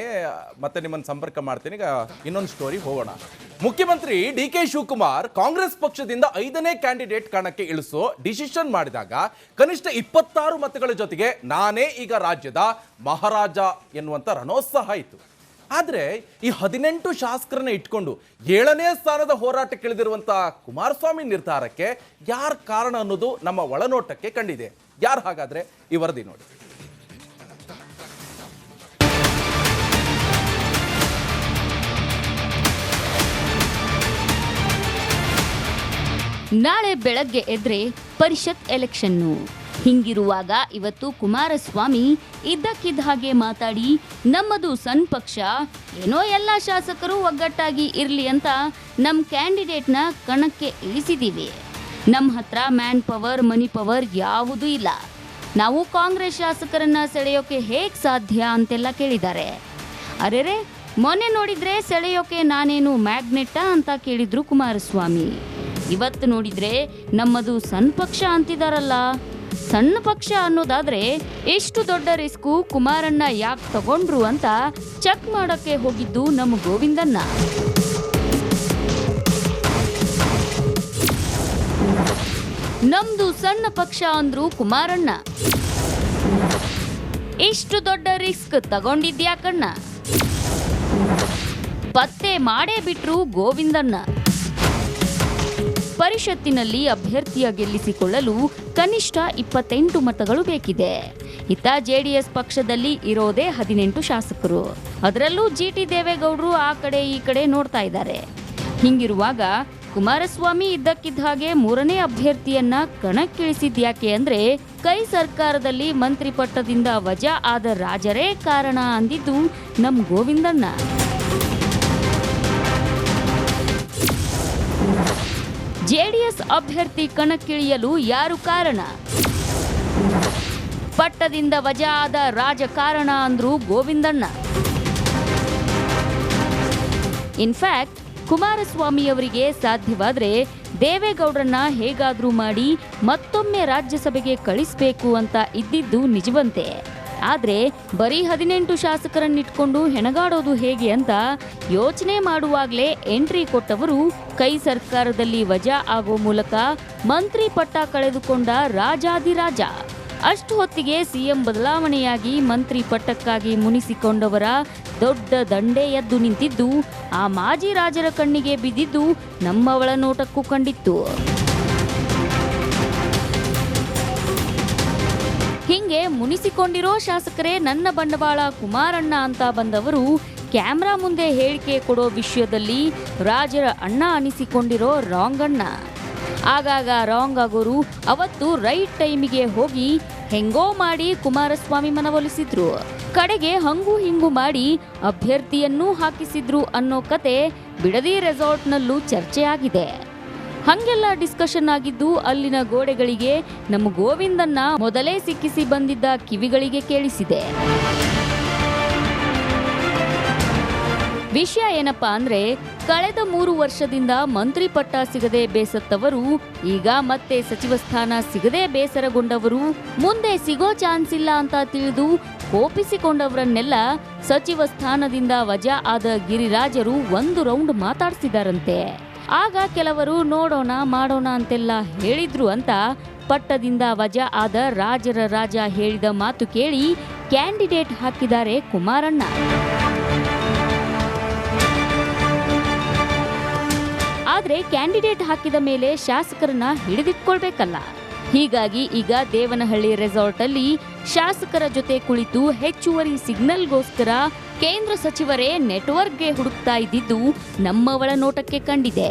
ಮತ್ತೆ ನಿಮ್ಮನ್ನು ಸಂಪರ್ಕ ಮಾಡ್ತೀನಿ. ಈಗ ಇನ್ನೊಂದು ಸ್ಟೋರಿ ಹೋಗೋಣ. ಮುಖ್ಯಮಂತ್ರಿ DK ಶಿವಕುಮಾರ್ ಕಾಂಗ್ರೆಸ್ ಪಕ್ಷದಿಂದ 5ನೇ ಕ್ಯಾಂಡಿಡೇಟ್ ಕಣಕ್ಕೆ ಇಳಿಸೋ ಡಿಸಿಷನ್ ಮಾಡಿದಾಗ ಕನಿಷ್ಠ 26 ಮತಗಳ ಜೊತೆಗೆ ನಾನೇ ಈಗ ರಾಜ್ಯದ ಮಹಾರಾಜ ಎನ್ನುವಂಥ ರಣೋತ್ಸಾಹ ಇತ್ತು. ಆದರೆ ಈ 18 ಶಾಸಕರನ್ನ ಇಟ್ಕೊಂಡು 7ನೇ ಸ್ಥಾನದ ಹೋರಾಟಕ್ಕೆ ಇಳಿದಿರುವಂಥ ಕುಮಾರಸ್ವಾಮಿ ನಿರ್ಧಾರಕ್ಕೆ ಯಾರು ಕಾರಣ ಅನ್ನೋದು ನಮ್ಮ ಒಳನೋಟಕ್ಕೆ ಕಂಡಿದೆ. ಯಾರು ಹಾಗಾದ್ರೆ ಈ ವರದಿ ನೋಡಿ. ನಾಳೆ ಬೆಳಗ್ಗೆ ಎದ್ರೆ ಪರಿಷತ್ ಎಲೆಕ್ಷನ್ನು. ಹಿಂಗಿರುವಾಗ ಇವತ್ತು ಕುಮಾರಸ್ವಾಮಿ ಇದ್ದಕ್ಕಿದ್ದ ಹಾಗೆ ಮಾತಾಡಿ, ನಮ್ಮದು ಸಣ್ಣ ಪಕ್ಷ, ಏನೋ ಎಲ್ಲ ಶಾಸಕರು ಒಗ್ಗಟ್ಟಾಗಿ ಇರಲಿ ಅಂತ ನಮ್ಮ ಕ್ಯಾಂಡಿಡೇಟ್ನ ಕಣಕ್ಕೆ ಇಳಿಸಿದ್ದೀವಿ. ನಮ್ಮ ಹತ್ರ ಮ್ಯಾನ್ ಪವರ್, ಮನಿ ಪವರ್ ಯಾವುದೂ ಇಲ್ಲ. ನಾವು ಕಾಂಗ್ರೆಸ್ ಶಾಸಕರನ್ನ ಸೆಳೆಯೋಕೆ ಹೇಗೆ ಸಾಧ್ಯ ಅಂತೆಲ್ಲ ಕೇಳಿದ್ದಾರೆ. ಅರೆರೆ, ಮೊನ್ನೆ ನೋಡಿದ್ರೆ ಸೆಳೆಯೋಕೆ ನಾನೇನು ಮ್ಯಾಗ್ನೆಟ್ಟಾ ಅಂತ ಕೇಳಿದ್ರು ಕುಮಾರಸ್ವಾಮಿ. ಇವತ್ತು ನೋಡಿದ್ರೆ ನಮ್ಮದು ಸಣ್ಣ ಪಕ್ಷ ಅಂತಿದಾರಲ್ಲ. ಸಣ್ಣ ಪಕ್ಷ ಅನ್ನೋದಾದ್ರೆ ಎಷ್ಟು ದೊಡ್ಡ ರಿಸ್ಕು ಕುಮಾರಣ್ಣ ಯಾಕೆ ತಗೊಂಡ್ರು ಅಂತ ಚೆಕ್ ಮಾಡೋಕ್ಕೆ ಹೋಗಿದ್ದು ನಮ್ಮ ಗೋವಿಂದಣ್ಣ. ನಮ್ದು ಸಣ್ಣ ಪಕ್ಷ ಅಂದ್ರು ಕುಮಾರಣ್ಣ. ಇಷ್ಟು ದೊಡ್ಡ ರಿಸ್ಕ್ ತಗೊಂಡಿದ್ಯಾಕಣ್ಣ? ಪತ್ತೆ ಮಾಡೇ ಬಿಟ್ರು ಗೋವಿಂದಣ್ಣ. ಪರಿಷತ್ತಿನಲ್ಲಿ ಅಭ್ಯರ್ಥಿಯ ಗೆಲ್ಲಿಸಿಕೊಳ್ಳಲು ಕನಿಷ್ಠ 28 ಮತಗಳು ಬೇಕಿದೆ. ಇತ್ತ JDS ಪಕ್ಷದಲ್ಲಿ ಇರೋದೇ 18 ಶಾಸಕರು. ಅದರಲ್ಲೂ GT ದೇವೇಗೌಡರು ಆ ಕಡೆ ಈ ಕಡೆ ನೋಡ್ತಾ ಇದ್ದಾರೆ. ಹಿಂಗಿರುವಾಗ ಕುಮಾರಸ್ವಾಮಿ ಇದ್ದಕ್ಕಿದ್ದ ಹಾಗೆ 3ನೇ ಅಭ್ಯರ್ಥಿಯನ್ನ ಕಣಕ್ಕಿಳಿಸಿದ್ಯಾಕೆ ಅಂದ್ರೆ, ಕೈ ಸರ್ಕಾರದಲ್ಲಿ ಮಂತ್ರಿ ಪಟ್ಟದಿಂದ ವಜಾ ಆದ ರಾಜರೇ ಕಾರಣ ಅಂದಿದ್ದು ನಮ್ ಗೋವಿಂದಣ್ಣ. JDS ಅಭ್ಯರ್ಥಿ ಕಣಕ್ಕಿಳಿಯಲು ಯಾರು ಕಾರಣ? ಪಟ್ಟದಿಂದ ವಜಾ ಆದ ರಾಜಕಾರಣ ಅಂದ್ರು ಗೋವಿಂದಣ್ಣ. ಇನ್ಫ್ಯಾಕ್ಟ್ ಕುಮಾರಸ್ವಾಮಿಯವರಿಗೆ ಸಾಧ್ಯವಾದ್ರೆ ದೇವೇಗೌಡರನ್ನ ಹೇಗಾದ್ರೂ ಮಾಡಿ ಮತ್ತೊಮ್ಮೆ ರಾಜ್ಯಸಭೆಗೆ ಕಳಿಸ್ಬೇಕು ಅಂತ ಇದ್ದಿದ್ದು ನಿಜವಂತೆ. ಆದರೆ ಬರೀ 18 ಶಾಸಕರನ್ನಿಟ್ಕೊಂಡು ಹೆಣಗಾಡೋದು ಹೇಗೆ ಅಂತ ಯೋಚನೆ ಮಾಡುವಾಗಲೇ ಎಂಟ್ರಿ ಕೊಟ್ಟವರು ಕೈ ಸರ್ಕಾರದಲ್ಲಿ ವಜಾ ಆಗೋ ಮೂಲಕ ಮಂತ್ರಿ ಪಟ್ಟ ಕಳೆದುಕೊಂಡ ರಾಜಾದಿರಾಜ. ಅಷ್ಟು ಹೊತ್ತಿಗೆ CM ಬದಲಾವಣೆಯಾಗಿ ಮಂತ್ರಿ ಪಟ್ಟಕ್ಕಾಗಿ ಮುನಿಸಿಕೊಂಡವರ ದೊಡ್ಡ ದಂಡೆ ಎದ್ದು ನಿಂತಿದ್ದು ಆ ಮಾಜಿ ರಾಜರ ಕಣ್ಣಿಗೆ ಬಿದ್ದಿದ್ದು ನಮ್ಮ ಒಳನೋಟಕ್ಕೂ ಕಂಡಿತ್ತು. ಹಿಂಗೆ ಮುನಿಸಿಕೊಂಡಿರೋ ಶಾಸಕರೇ ನನ್ನ ಬಂಡವಾಳ ಕುಮಾರಣ್ಣ ಅಂತ ಬಂದವರು ಕ್ಯಾಮ್ರಾ ಮುಂದೆ ಹೇಳಿಕೆ ಕೊಡೋ ವಿಷಯದಲ್ಲಿ ರಾಜರ ಅಣ್ಣ ಅನಿಸಿಕೊಂಡಿರೋ ರಾಂಗ್ ಅಣ್ಣ. ಆಗಾಗ ರಾಂಗ್ ಆಗೋರು ಅವತ್ತು ರೈಟ್ ಟೈಮಿಗೆ ಹೋಗಿ ಹೆಂಗೋ ಮಾಡಿ ಕುಮಾರಸ್ವಾಮಿ ಮನವೊಲಿಸಿದ್ರು. ಕಡೆಗೆ ಹಂಗೂ ಹಿಂಗೂ ಮಾಡಿ ಅಭ್ಯರ್ಥಿಯನ್ನೂ ಹಾಕಿಸಿದ್ರು ಅನ್ನೋ ಕತೆ ಬಿಡದಿ ರೆಸಾರ್ಟ್ನಲ್ಲೂ ಚರ್ಚೆ ಆಗಿದೆ. ಹಂಗೆಲ್ಲ ಡಿಸ್ಕಷನ್ ಆಗಿದ್ದು ಅಲ್ಲಿನ ಗೋಡೆಗಳಿಗೆ ನಮ್ಮ ಗೋವಿಂದನ್ನ ಮೊದಲೇ ಸಿಕ್ಕಿಸಿ ಬಂದಿದ್ದ ಕಿವಿಗಳಿಗೆ ಕೇಳಿಸಿದೆ. ವಿಷಯ ಏನಪ್ಪಾ ಅಂದ್ರೆ ಕಳೆದ 3 ವರ್ಷದಿಂದ ಮಂತ್ರಿ ಪಟ್ಟ ಸಿಗದೆ ಬೇಸತ್ತವರು ಈಗ ಮತ್ತೆ ಸಚಿವ ಸ್ಥಾನ ಸಿಗದೆ ಬೇಸರಗೊಂಡವರು ಮುಂದೆ ಸಿಗೋ ಚಾನ್ಸ್ ಇಲ್ಲ ಅಂತ ತಿಳಿದು ಕೋಪಿಸಿಕೊಂಡವರನ್ನೆಲ್ಲ ಸಚಿವ ಸ್ಥಾನದಿಂದ ವಜಾ ಆದ ಗಿರಿರಾಜರು ಒಂದು ರೌಂಡ್ ಮಾತಾಡ್ಸಿದಾರಂತೆ. ಆಗ ಕೆಲವರು ನೋಡೋಣ ಮಾಡೋಣ ಅಂತೆಲ್ಲ ಹೇಳಿದ್ರು ಅಂತ ಪಟ್ಟದಿಂದ ವಜಾ ಆದ ರಾಜರ ರಾಜ ಹೇಳಿದ ಮಾತು ಕೇಳಿ ಕ್ಯಾಂಡಿಡೇಟ್ ಹಾಕಿದ್ದಾರೆ ಕುಮಾರಣ್ಣ. ಆದ್ರೆ ಕ್ಯಾಂಡಿಡೇಟ್ ಹಾಕಿದ ಮೇಲೆ ಶಾಸಕರನ್ನ ಹಿಡಿದಿಟ್ಕೊಳ್ಬೇಕಲ್ಲ. ಹೀಗಾಗಿ ಈಗ ದೇವನಹಳ್ಳಿ ರೆಸಾರ್ಟ್ ಅಲ್ಲಿ ಶಾಸಕರ ಜೊತೆ ಕುಳಿತು ಹೆಚ್ಚುವರಿ ಸಿಗ್ನಲ್ಗೋಸ್ಕರ ಕೇಂದ್ರ ಸಚಿವರೇ ನೆಟ್ವರ್ಕ್ಗೆ ಹುಡುಕ್ತಾ ಇದ್ದಿದ್ದು ನಮ್ಮವಳ ನೋಟಕ್ಕೆ ಕಂಡಿದೆ.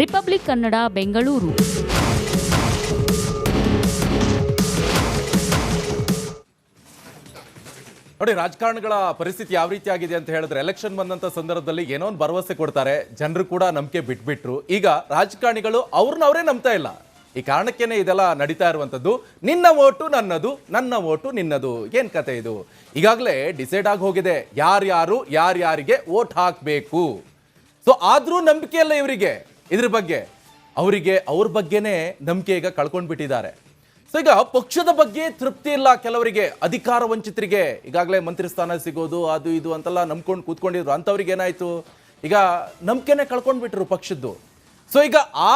ರಿಪಬ್ಲಿಕ್ ಕನ್ನಡ, ಬೆಂಗಳೂರು. ನೋಡಿ, ರಾಜಕಾರಣಿಗಳ ಪರಿಸ್ಥಿತಿ ಯಾವ ರೀತಿ ಆಗಿದೆ ಅಂತ ಹೇಳಿದ್ರೆ ಎಲೆಕ್ಷನ್ ಬಂದಂತ ಸಂದರ್ಭದಲ್ಲಿ ಏನೋ ಒಂದು ಭರವಸೆ ಕೊಡ್ತಾರೆ, ಜನರು ಕೂಡ ನಂಬಿಕೆ ಬಿಟ್ಬಿಟ್ರು. ಈಗ ರಾಜಕಾರಣಿಗಳು ಅವ್ರನ್ನವರೇ ನಂಬ್ತಾ ಇಲ್ಲ. ಈ ಕಾರಣಕ್ಕೇನೆ ಇದೆಲ್ಲ ನಡೀತಾ ಇರುವಂತದ್ದು. ನಿನ್ನ ಓಟು ನನ್ನದು, ನನ್ನ ಓಟು ನಿನ್ನದು. ಏನ್ ಕತೆ ಇದು? ಈಗಾಗಲೇ ಡಿಸೈಡ್ ಆಗಿ ಹೋಗಿದೆ ಯಾರ್ಯಾರಿಗೆ ಓಟ್ ಹಾಕಬೇಕು. ಸೊ ಆದ್ರೂ ನಂಬಿಕೆ ಇಲ್ಲ ಇವರಿಗೆ ಇದ್ರ ಬಗ್ಗೆ. ಅವರಿಗೆ ಅವ್ರ ಬಗ್ಗೆನೇ ನಂಬಿಕೆ ಈಗ ಕಳ್ಕೊಂಡ್ಬಿಟ್ಟಿದ್ದಾರೆ. ಸೊ ಈಗ ಪಕ್ಷದ ಬಗ್ಗೆ ತೃಪ್ತಿ ಇಲ್ಲ ಕೆಲವರಿಗೆ, ಅಧಿಕಾರ ವಂಚಿತರಿಗೆ. ಈಗಾಗಲೇ ಮಂತ್ರಿ ಸ್ಥಾನ ಸಿಗೋದು ಅದು ಇದು ಅಂತೆಲ್ಲ ನಂಬ್ಕೊಂಡು ಕೂತ್ಕೊಂಡಿದ್ರು. ಅಂಥವ್ರಿಗೆ ಏನಾಯ್ತು, ಈಗ ನಂಬಿಕೆನೆ ಕಳ್ಕೊಂಡ್ಬಿಟ್ರು ಪಕ್ಷದ್ದು. ಸೊ ಈಗ ಆ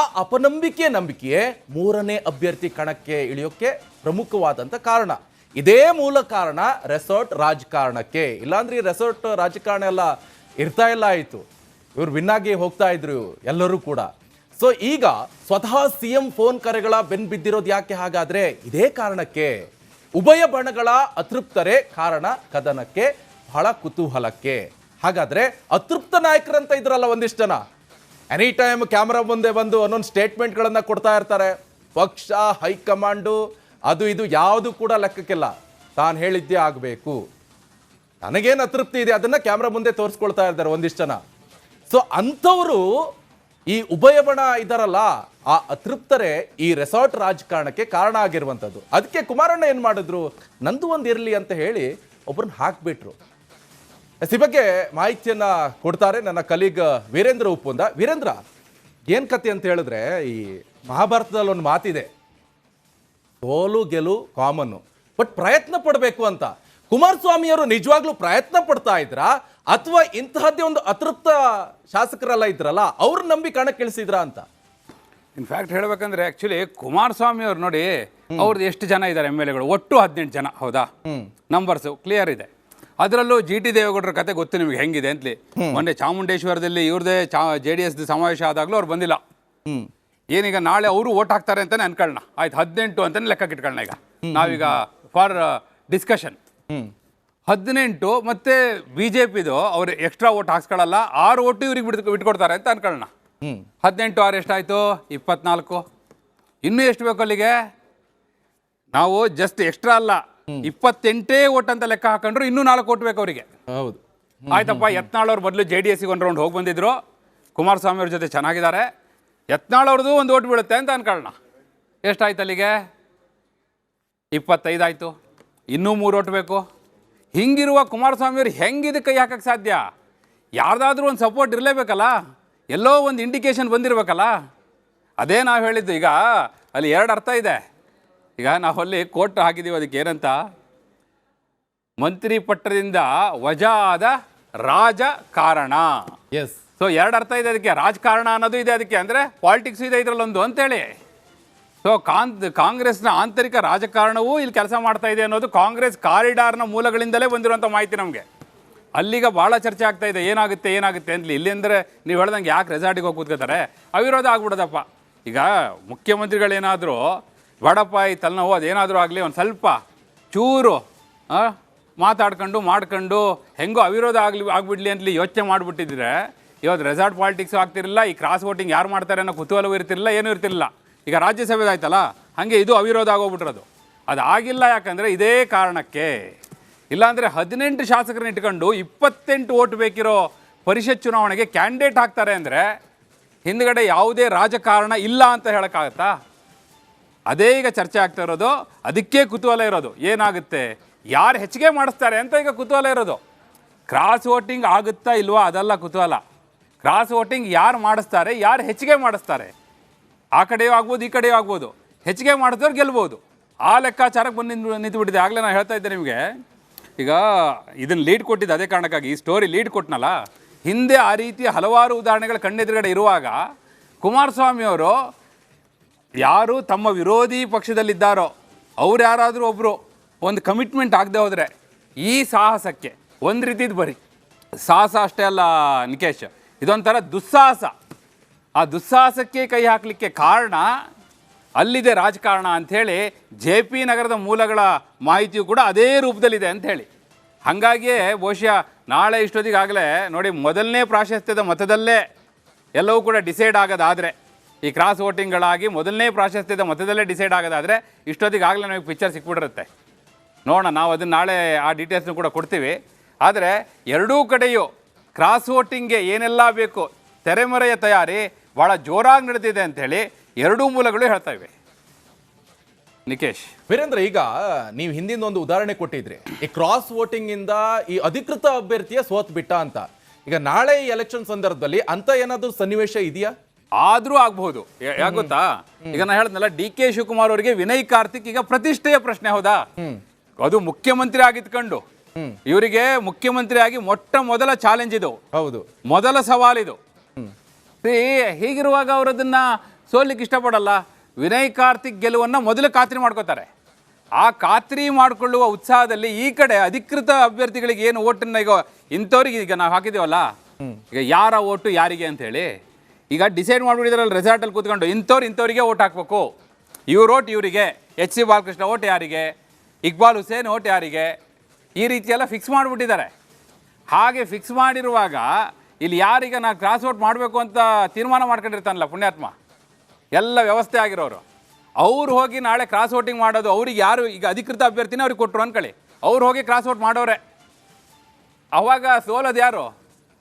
ನಂಬಿಕೆಯೇ 3ನೇ ಅಭ್ಯರ್ಥಿ ಕಣಕ್ಕೆ ಇಳಿಯೋಕ್ಕೆ ಪ್ರಮುಖವಾದಂಥ ಕಾರಣ. ಇದೇ ಮೂಲ ಕಾರಣ ರೆಸಾರ್ಟ್ ರಾಜಕಾರಣಕ್ಕೆ. ಇಲ್ಲಾಂದ್ರೆ ಈ ರೆಸಾರ್ಟ್ ರಾಜಕಾರಣ ಎಲ್ಲ ಇರ್ತಾ ಇಲ್ಲ ಆಯಿತು. ಇವ್ರು ವಿನ್ನಾಗಿ ಹೋಗ್ತಾ ಇದ್ರು ಎಲ್ಲರೂ ಕೂಡ. ಸೊ ಈಗ ಸ್ವತಃ ಸಿಎಂ ಫೋನ್ ಕರೆಗಳ ಬೆನ್ ಬಿದ್ದಿರೋದು ಯಾಕೆ ಹಾಗಾದ್ರೆ? ಇದೇ ಕಾರಣಕ್ಕೆ. ಉಭಯ ಬಣಗಳ ಅತೃಪ್ತರೇ ಕಾರಣ ಕದನಕ್ಕೆ, ಬಹಳ ಕುತೂಹಲಕ್ಕೆ. ಹಾಗಾದ್ರೆ ಅತೃಪ್ತ ನಾಯಕರಂತ ಇದ್ರಲ್ಲ ಒಂದಿಷ್ಟು ಜನ, ಎನಿ ಟೈಮ್ ಕ್ಯಾಮ್ರಾ ಮುಂದೆ ಬಂದು ಒಂದೊಂದು ಸ್ಟೇಟ್ಮೆಂಟ್ಗಳನ್ನ ಕೊಡ್ತಾ ಇರ್ತಾರೆ. ಪಕ್ಷ ಹೈಕಮಾಂಡು ಅದು ಇದು ಯಾವುದು ಕೂಡ ಲೆಕ್ಕಕ್ಕಿಲ್ಲ, ತಾನು ಹೇಳಿದ್ದೇ ಆಗಬೇಕು. ನನಗೇನು ಅತೃಪ್ತಿ ಇದೆ ಅದನ್ನ ಕ್ಯಾಮ್ರಾ ಮುಂದೆ ತೋರಿಸ್ಕೊಳ್ತಾ ಇದ್ದಾರೆ ಒಂದಿಷ್ಟು ಜನ. ಸೊ ಅಂಥವರು ಈ ಉಭಯ ಬಣ ಇದ್ದಾರಲ್ಲ, ಆ ಅತೃಪ್ತರೇ ಈ ರೆಸಾರ್ಟ್ ರಾಜಕಾರಣಕ್ಕೆ ಕಾರಣ ಆಗಿರುವಂಥದ್ದು. ಅದಕ್ಕೆ ಕುಮಾರಣ್ಣ ಏನು ಮಾಡಿದ್ರು, ನಂದು ಒಂದು ಇರಲಿ ಅಂತ ಹೇಳಿ ಒಬ್ಬರನ್ನ ಹಾಕ್ಬಿಟ್ರು. ಈ ಬಗ್ಗೆ ಮಾಹಿತಿಯನ್ನ ಕೊಡ್ತಾರೆ ನನ್ನ ಕಲೀಗ್ ವೀರೇಂದ್ರ ಉಪ್ಪುಂದ. ವೀರೇಂದ್ರ, ಏನ್ ಕತೆ ಅಂತ ಹೇಳಿದ್ರೆ, ಈ ಮಹಾಭಾರತದಲ್ಲಿ ಒಂದು ಮಾತಿದೆ, ಸೋಲು ಗೆಲು ಕಾಮನ್ನು, ಬಟ್ ಪ್ರಯತ್ನ ಪಡಬೇಕು ಅಂತ. ಕುಮಾರಸ್ವಾಮಿಯವರು ನಿಜವಾಗ್ಲೂ ಪ್ರಯತ್ನ ಪಡ್ತಾ ಇದ್ರಾ, ಅಥವಾ ಇಂತಹದ್ದೇ ಒಂದು ಅತೃಪ್ತ ಶಾಸಕರೆಲ್ಲ ಇದ್ರಲ್ಲ ಅವ್ರ ನಂಬಿ ಕಣಕ್ಕೆ ಇಳಿಸಿದ್ರಾ ಅಂತ? ಇನ್ಫ್ಯಾಕ್ಟ್ ಹೇಳ್ಬೇಕಂದ್ರೆ ಆಕ್ಚುಲಿ ಕುಮಾರಸ್ವಾಮಿ ಅವ್ರು ನೋಡಿ, ಅವ್ರದ್ದು ಎಷ್ಟು ಜನ ಇದ್ದಾರೆ MLAಗಳು? ಒಟ್ಟು 18 ಜನ. ಹೌದಾ? ನಂಬರ್ಸು ಕ್ಲಿಯರ್ ಇದೆ. ಅದರಲ್ಲೂ GT ದೇವೇಗೌಡರ ಕತೆ ಗೊತ್ತು ನಿಮಗೆ ಹೆಂಗಿದೆ ಅಂತಲಿ. ಮೊನ್ನೆ ಚಾಮುಂಡೇಶ್ವರದಲ್ಲಿ ಇವ್ರದೇ JDS ಸಮಾವೇಶ ಆದಾಗಲೂ ಅವ್ರು ಬಂದಿಲ್ಲ. ಏನೀಗ ನಾಳೆ ಅವರು ಓಟ್ ಹಾಕ್ತಾರೆ ಅಂತಾನೆ ಅನ್ಕೊಳ್ಳೋಣ. ಆಯ್ತು, 18 ಅಂತಾನೆ ಲೆಕ್ಕಕ್ಕೆ ಇಟ್ಕೊಳ್ಳೋಣ. ಈಗ ನಾವೀಗ ಫಾರ್ ಡಿಸ್ಕಷನ್ 18 ಮತ್ತೆ BJPದು ಅವ್ರು ಎಕ್ಸ್ಟ್ರಾ ಓಟ್ ಹಾಕ್ಸ್ಕೊಳ್ಳಲ್ಲ, 6 ಓಟು ಇವ್ರಿಗೆ ಬಿಟ್ಕೊಡ್ತಾರೆ ಅಂತ ಅನ್ಕೊಳ್ಳೋಣ. 18 6 ಎಷ್ಟಾಯ್ತು? 24. ಇನ್ನೂ ಎಷ್ಟು ಬೇಕು ಅಲ್ಲಿಗೆ? ನಾವು ಜಸ್ಟ್ ಎಕ್ಸ್ಟ್ರಾ ಅಲ್ಲ, 28 ಓಟ್ ಅಂತ ಲೆಕ್ಕ ಹಾಕೊಂಡ್ರು ಇನ್ನೂ 4 ಓಟ್ ಬೇಕು ಅವರಿಗೆ. ಹೌದು, ಆಯ್ತಪ್ಪ. ಯತ್ನಾಳ್ ಅವ್ರ ಬದಲು JDS ಒಂದು ರೌಂಡ್ ಹೋಗಿ ಬಂದಿದ್ರು, ಕುಮಾರಸ್ವಾಮಿ ಅವ್ರ ಜೊತೆ ಚೆನ್ನಾಗಿದ್ದಾರೆ, ಯತ್ನಾಳ್ ಅವ್ರದ್ದು ಒಂದು ಓಟ್ ಬೀಳುತ್ತೆ ಅಂತ ಅನ್ಕೊಳ್ಳೋಣ. ಎಷ್ಟಾಯ್ತು ಅಲ್ಲಿಗೆ? 25 ಆಯಿತು. ಇನ್ನೂ 3 ಓಟ್ ಬೇಕು. ಹಿಂಗಿರುವ ಕುಮಾರಸ್ವಾಮಿ ಅವ್ರು ಹೆಂಗೆ ಇದಕ್ಕೆ ಕೈ ಹಾಕಕ್ಕೆ ಸಾಧ್ಯ? ಯಾರ್ದಾದ್ರೂ ಒಂದು ಸಪೋರ್ಟ್ ಇರಲೇಬೇಕಲ್ಲ, ಎಲ್ಲೋ ಒಂದು ಇಂಡಿಕೇಶನ್ ಬಂದಿರಬೇಕಲ್ಲ. ಅದೇ ನಾವು ಹೇಳಿದ್ದು. ಈಗ ಅಲ್ಲಿ 2 ಅರ್ಥ ಇದೆ. ಈಗ ನಾವು ಅಲ್ಲಿ ಕೋಟ್ ಹಾಕಿದ್ದೀವಿ, ಅದಕ್ಕೆ ಏನಂತ, ಮಂತ್ರಿ ಪಟ್ಟದಿಂದ ವಜಾ ಆದ ರಾಜಕಾರಣ. ಎಸ್. ಸೊ 2 ಅರ್ಥ ಇದೆ ಅದಕ್ಕೆ. ರಾಜಕಾರಣ ಅನ್ನೋದು ಇದೆ ಅದಕ್ಕೆ, ಅಂದರೆ ಪಾಲಿಟಿಕ್ಸ್ ಇದೆ ಇದರಲ್ಲೊಂದು ಅಂತೇಳಿ. ಸೊ ಕಾಂಗ್ರೆಸ್ನ ಆಂತರಿಕ ರಾಜಕಾರಣವೂ ಇಲ್ಲಿ ಕೆಲಸ ಮಾಡ್ತಾ ಇದೆ ಅನ್ನೋದು ಕಾಂಗ್ರೆಸ್ ಕಾರಿಡಾರ್ನ ಮೂಲಗಳಿಂದಲೇ ಬಂದಿರುವಂಥ ಮಾಹಿತಿ ನಮಗೆ. ಅಲ್ಲಿಗ ಭಾಳ ಚರ್ಚೆ ಆಗ್ತಾ ಇದೆ, ಏನಾಗುತ್ತೆ ಅಂತಲಿ. ಇಲ್ಲಿ ಅಂದರೆ ನೀವು ಹೇಳ್ದಂಗೆ ಯಾಕೆ ರೆಸಾರ್ಟಿಗೆ ಹೋಗಿ ಕೂತ್ಕೋತಾರೆ, ಅವಿರೋಧ ಆಗ್ಬಿಡೋದಪ್ಪ. ಈಗ ಮುಖ್ಯಮಂತ್ರಿಗಳೇನಾದರೂ ಬೇಡಪ್ಪ ಈ ತಲೆನೋವು ಅದೇನಾದರೂ ಆಗಲಿ, ಒಂದು ಸ್ವಲ್ಪ ಚೂರು ಮಾಡ್ಕೊಂಡು ಹೆಂಗೋ ಅವಿರೋಧ ಆಗ್ಬಿಡ್ಲಿ ಅಂತಲಿ ಯೋಚನೆ ಮಾಡಿಬಿಟ್ಟಿದ್ರೆ ಇವತ್ತು ರೆಸಾರ್ಟ್ ಪಾಲಿಟಿಕ್ಸು ಆಗ್ತಿರಲಿಲ್ಲ, ಈ ಕ್ರಾಸ್ ವೋಟಿಂಗ್ ಯಾರು ಮಾಡ್ತಾರೆ ಅನ್ನೋ ಕುತೂಹಲವೂ ಇರ್ತಿರಲಿಲ್ಲ, ಏನೂ ಇರ್ತಿರಲಿಲ್ಲ. ಈಗ ರಾಜ್ಯಸಭೆದಾಯ್ತಲ್ಲ, ಹಾಗೆ ಇದು ಅವಿರೋಧ ಆಗೋಗ್ಬಿಟ್ಟಿರೋದು. ಅದು ಆಗಿಲ್ಲ. ಯಾಕಂದರೆ ಇದೇ ಕಾರಣಕ್ಕೆ. ಇಲ್ಲಾಂದರೆ 18 ಶಾಸಕರನ್ನ ಇಟ್ಕೊಂಡು 28 ಓಟ್ ಬೇಕಿರೋ ಪರಿಷತ್ ಚುನಾವಣೆಗೆ ಕ್ಯಾಂಡಿಡೇಟ್ ಆಗ್ತಾರೆ ಅಂದರೆ ಹಿಂದ್ಗಡೆ ಯಾವುದೇ ರಾಜಕಾರಣ ಇಲ್ಲ ಅಂತ ಹೇಳೋಕ್ಕಾಗತ್ತಾ? ಅದೇ ಈಗ ಚರ್ಚೆ ಆಗ್ತಾ ಇರೋದು. ಅದಕ್ಕೆ ಕುತೂಹಲ ಇರೋದು, ಏನಾಗುತ್ತೆ, ಯಾರು ಹೆಚ್ಚಿಗೆ ಮಾಡಿಸ್ತಾರೆ ಅಂತ ಈಗ ಕುತೂಹಲ ಇರೋದು. ಕ್ರಾಸ್ ವೋಟಿಂಗ್ ಆಗುತ್ತಾ ಇಲ್ವಾ ಅದಲ್ಲ ಕುತೂಹಲ. ಕ್ರಾಸ್ ವೋಟಿಂಗ್ ಯಾರು ಮಾಡಿಸ್ತಾರೆ, ಯಾರು ಹೆಚ್ಚಿಗೆ ಮಾಡಿಸ್ತಾರೆ, ಆ ಕಡೆಯೂ ಆಗ್ಬೋದು ಈ ಕಡೆಯೂ ಆಗ್ಬೋದು. ಹೆಚ್ಚಿಗೆ ಮಾಡಿದವ್ರು ಗೆಲ್ಬೋದು. ಆ ಲೆಕ್ಕಾಚಾರಕ್ಕೆ ಬಂದು ನಿಂತುಬಿಟ್ಟಿದೆ. ಆಗಲೇ ನಾನು ಹೇಳ್ತಾ ಇದ್ದೆ ನಿಮಗೆ, ಈಗ ಇದನ್ನು ಲೀಡ್ ಕೊಟ್ಟಿದ್ದೆ ಅದೇ ಕಾರಣಕ್ಕಾಗಿ. ಈ ಸ್ಟೋರಿ ಲೀಡ್ ಕೊಟ್ಟನಲ್ಲ, ಹಿಂದೆ ಆ ರೀತಿಯ ಹಲವಾರು ಉದಾಹರಣೆಗಳು ಕಣ್ಣೆದುರುಗಡೆ ಇರುವಾಗ ಕುಮಾರಸ್ವಾಮಿಯವರು ಯಾರು ತಮ್ಮ ವಿರೋಧಿ ಪಕ್ಷದಲ್ಲಿದ್ದಾರೋ ಅವ್ರು ಯಾರಾದರೂ ಒಬ್ಬರು ಒಂದು ಕಮಿಟ್ಮೆಂಟ್ ಆಗದೆ ಹೋದರೆ ಈ ಸಾಹಸಕ್ಕೆ ಒಂದು ರೀತಿದು ಬರೀ ಸಾಹಸ ಅಷ್ಟೇ ಅಲ್ಲ ನಿಕೇಶ್, ಇದೊಂಥರ ದುಸ್ಸಾಹಸ. ಆ ದುಸ್ಸಾಹಸಕ್ಕೆ ಕೈ ಹಾಕಲಿಕ್ಕೆ ಕಾರಣ ಅಲ್ಲಿದೆ ರಾಜಕಾರಣ ಅಂಥೇಳಿ JP ನಗರದ ಮೂಲಗಳ ಮಾಹಿತಿಯು ಕೂಡ ಅದೇ ರೂಪದಲ್ಲಿದೆ ಅಂಥೇಳಿ. ಹಾಗಾಗಿಯೇ ಬಹುಶಃ ನಾಳೆ ಇಷ್ಟೊತ್ತಿಗಾಗಲೇ ನೋಡಿ, ಮೊದಲನೇ ಪ್ರಾಶಸ್ತ್ಯದ ಮತದಲ್ಲೇ ಎಲ್ಲವೂ ಕೂಡ ಡಿಸೈಡ್ ಆಗೋದಾದರೆ, ಈ ಕ್ರಾಸ್ ವೋಟಿಂಗ್ಗಳಾಗಿ ಮೊದಲನೇ ಪ್ರಾಶಸ್ತ್ಯದ ಮತದಲ್ಲೇ ಡಿಸೈಡ್ ಆಗೋದಾದರೆ ಇಷ್ಟೊತ್ತಿಗಾಗಲೇ ನಮಗೆ ಪಿಕ್ಚರ್ ಸಿಕ್ಬಿಟ್ಟಿರುತ್ತೆ. ನೋಡೋಣ, ನಾವು ಅದನ್ನು ನಾಳೆ ಆ ಡೀಟೇಲ್ಸ್ನು ಕೂಡ ಕೊಡ್ತೀವಿ. ಆದರೆ ಎರಡೂ ಕಡೆಯೂ ಕ್ರಾಸ್ ವೋಟಿಂಗ್ಗೆ ಏನೆಲ್ಲ ಬೇಕು ತೆರೆಮರೆಯ ತಯಾರಿ ಭಾಳ ಜೋರಾಗಿ ನಡೆದಿದೆ ಅಂಥೇಳಿ ಎರಡೂ ಮೂಲಗಳು ಹೇಳ್ತಾ ಇವೆ. ನಿಕೇಶ್, ವೀರೇಂದ್ರ, ಈಗ ನೀವು ಹಿಂದಿನ ಒಂದು ಉದಾಹರಣೆ ಕೊಟ್ಟಿದ್ರಿ, ಈ ಕ್ರಾಸ್ ವೋಟಿಂಗ್ ಇಂದ ಈ ಅಧಿಕೃತ ಅಭ್ಯರ್ಥಿಯ ಸೋತ್ ಬಿಟ್ಟ ಅಂತ. ಈಗ ನಾಳೆ ಈ ಎಲೆಕ್ಷನ್ ಸಂದರ್ಭದಲ್ಲಿ ಅಂತ ಏನಾದರೂ ಸನ್ನಿವೇಶ ಇದೆಯಾ? ಆದ್ರೂ ಆಗ್ಬಹುದು. ಯಾಕೆ ಗೊತ್ತಾ, ಈಗ ನಾನು ಹೇಳಿದ್ನಲ್ಲ, DK ಶಿವಕುಮಾರ್ ಅವರಿಗೆ ವಿನಯ್ ಕಾರ್ತಿಕ್ ಈಗ ಪ್ರತಿಷ್ಠೆಯ ಪ್ರಶ್ನೆ. ಹೌದಾ? ಅದು ಮುಖ್ಯಮಂತ್ರಿ ಆಗಿದ್ಕೊಂಡು ಇವರಿಗೆ ಮುಖ್ಯಮಂತ್ರಿ ಆಗಿ ಮೊಟ್ಟ ಮೊದಲ ಚಾಲೆಂಜ್ ಇದು. ಹೌದು, ಮೊದಲ ಸವಾಲಿದು. ಹೀಗಿರುವಾಗ ಅವರದನ್ನ ಸೋಲಿಕ್ಕೆ ಇಷ್ಟಪಡಲ್ಲ. ವಿನಯ್ ಕಾರ್ತಿಕ್ ಗೆಲುವನ್ನು ಮೊದಲು ಖಾತ್ರಿ ಮಾಡ್ಕೋತಾರೆ. ಆ ಖಾತ್ರಿ ಮಾಡಿಕೊಳ್ಳುವ ಉತ್ಸಾಹದಲ್ಲಿ ಈ ಕಡೆ ಅಧಿಕೃತ ಅಭ್ಯರ್ಥಿಗಳಿಗೆ ಏನು ಓಟನ್ನು ಈಗ ಇಂಥವ್ರಿಗೆ ಈಗ ನಾವು ಹಾಕಿದ್ದೀವಲ್ಲ, ಈಗ ಯಾರ ಓಟು ಯಾರಿಗೆ ಅಂತ ಹೇಳಿ ಈಗ ಡಿಸೈಡ್ ಮಾಡಿಬಿಟ್ಟಿದ್ರಲ್ಲ ರೆಸಾರ್ಟಲ್ಲಿ ಕೂತ್ಕೊಂಡು, ಇಂಥವ್ರಿಗೆ ಓಟ್ ಹಾಕಬೇಕು, ಇವ್ರ ಓಟ್ ಇವರಿಗೆ, HC ಬಾಲಕೃಷ್ಣ ಓಟ್ ಯಾರಿಗೆ, ಇಕ್ಬಾಲ್ ಹುಸೇನ್ ಓಟ್ ಯಾರಿಗೆ, ಈ ರೀತಿಯೆಲ್ಲ ಫಿಕ್ಸ್ ಮಾಡಿಬಿಟ್ಟಿದ್ದಾರೆ. ಹಾಗೆ ಫಿಕ್ಸ್ ಮಾಡಿರುವಾಗ ಇಲ್ಲಿ ಯಾರೀಗ ನಾನು ಕ್ರಾಸ್ ವೋಟ್ ಮಾಡಬೇಕು ಅಂತ ತೀರ್ಮಾನ ಮಾಡ್ಕೊಂಡಿರ್ತಾನಲ್ಲ ಪುಣ್ಯಾತ್ಮ, ಎಲ್ಲ ವ್ಯವಸ್ಥೆ ಆಗಿರೋರು, ಅವ್ರು ಹೋಗಿ ನಾಳೆ ಕ್ರಾಸ್ ವೋಟಿಂಗ್ ಮಾಡೋದು. ಅವ್ರಿಗೆ ಯಾರು ಈಗ ಅಧಿಕೃತ ಅಭ್ಯರ್ಥಿನೇ ಅವ್ರಿಗೆ ಕೊಟ್ಟರು ಅಂದ್ಕೊಳ್ಳಿ, ಅವ್ರು ಹೋಗಿ ಕ್ರಾಸ್ ವೋಟ್ ಮಾಡೋರೆ. ಅವಾಗ ಸೋಲೋದು ಯಾರು?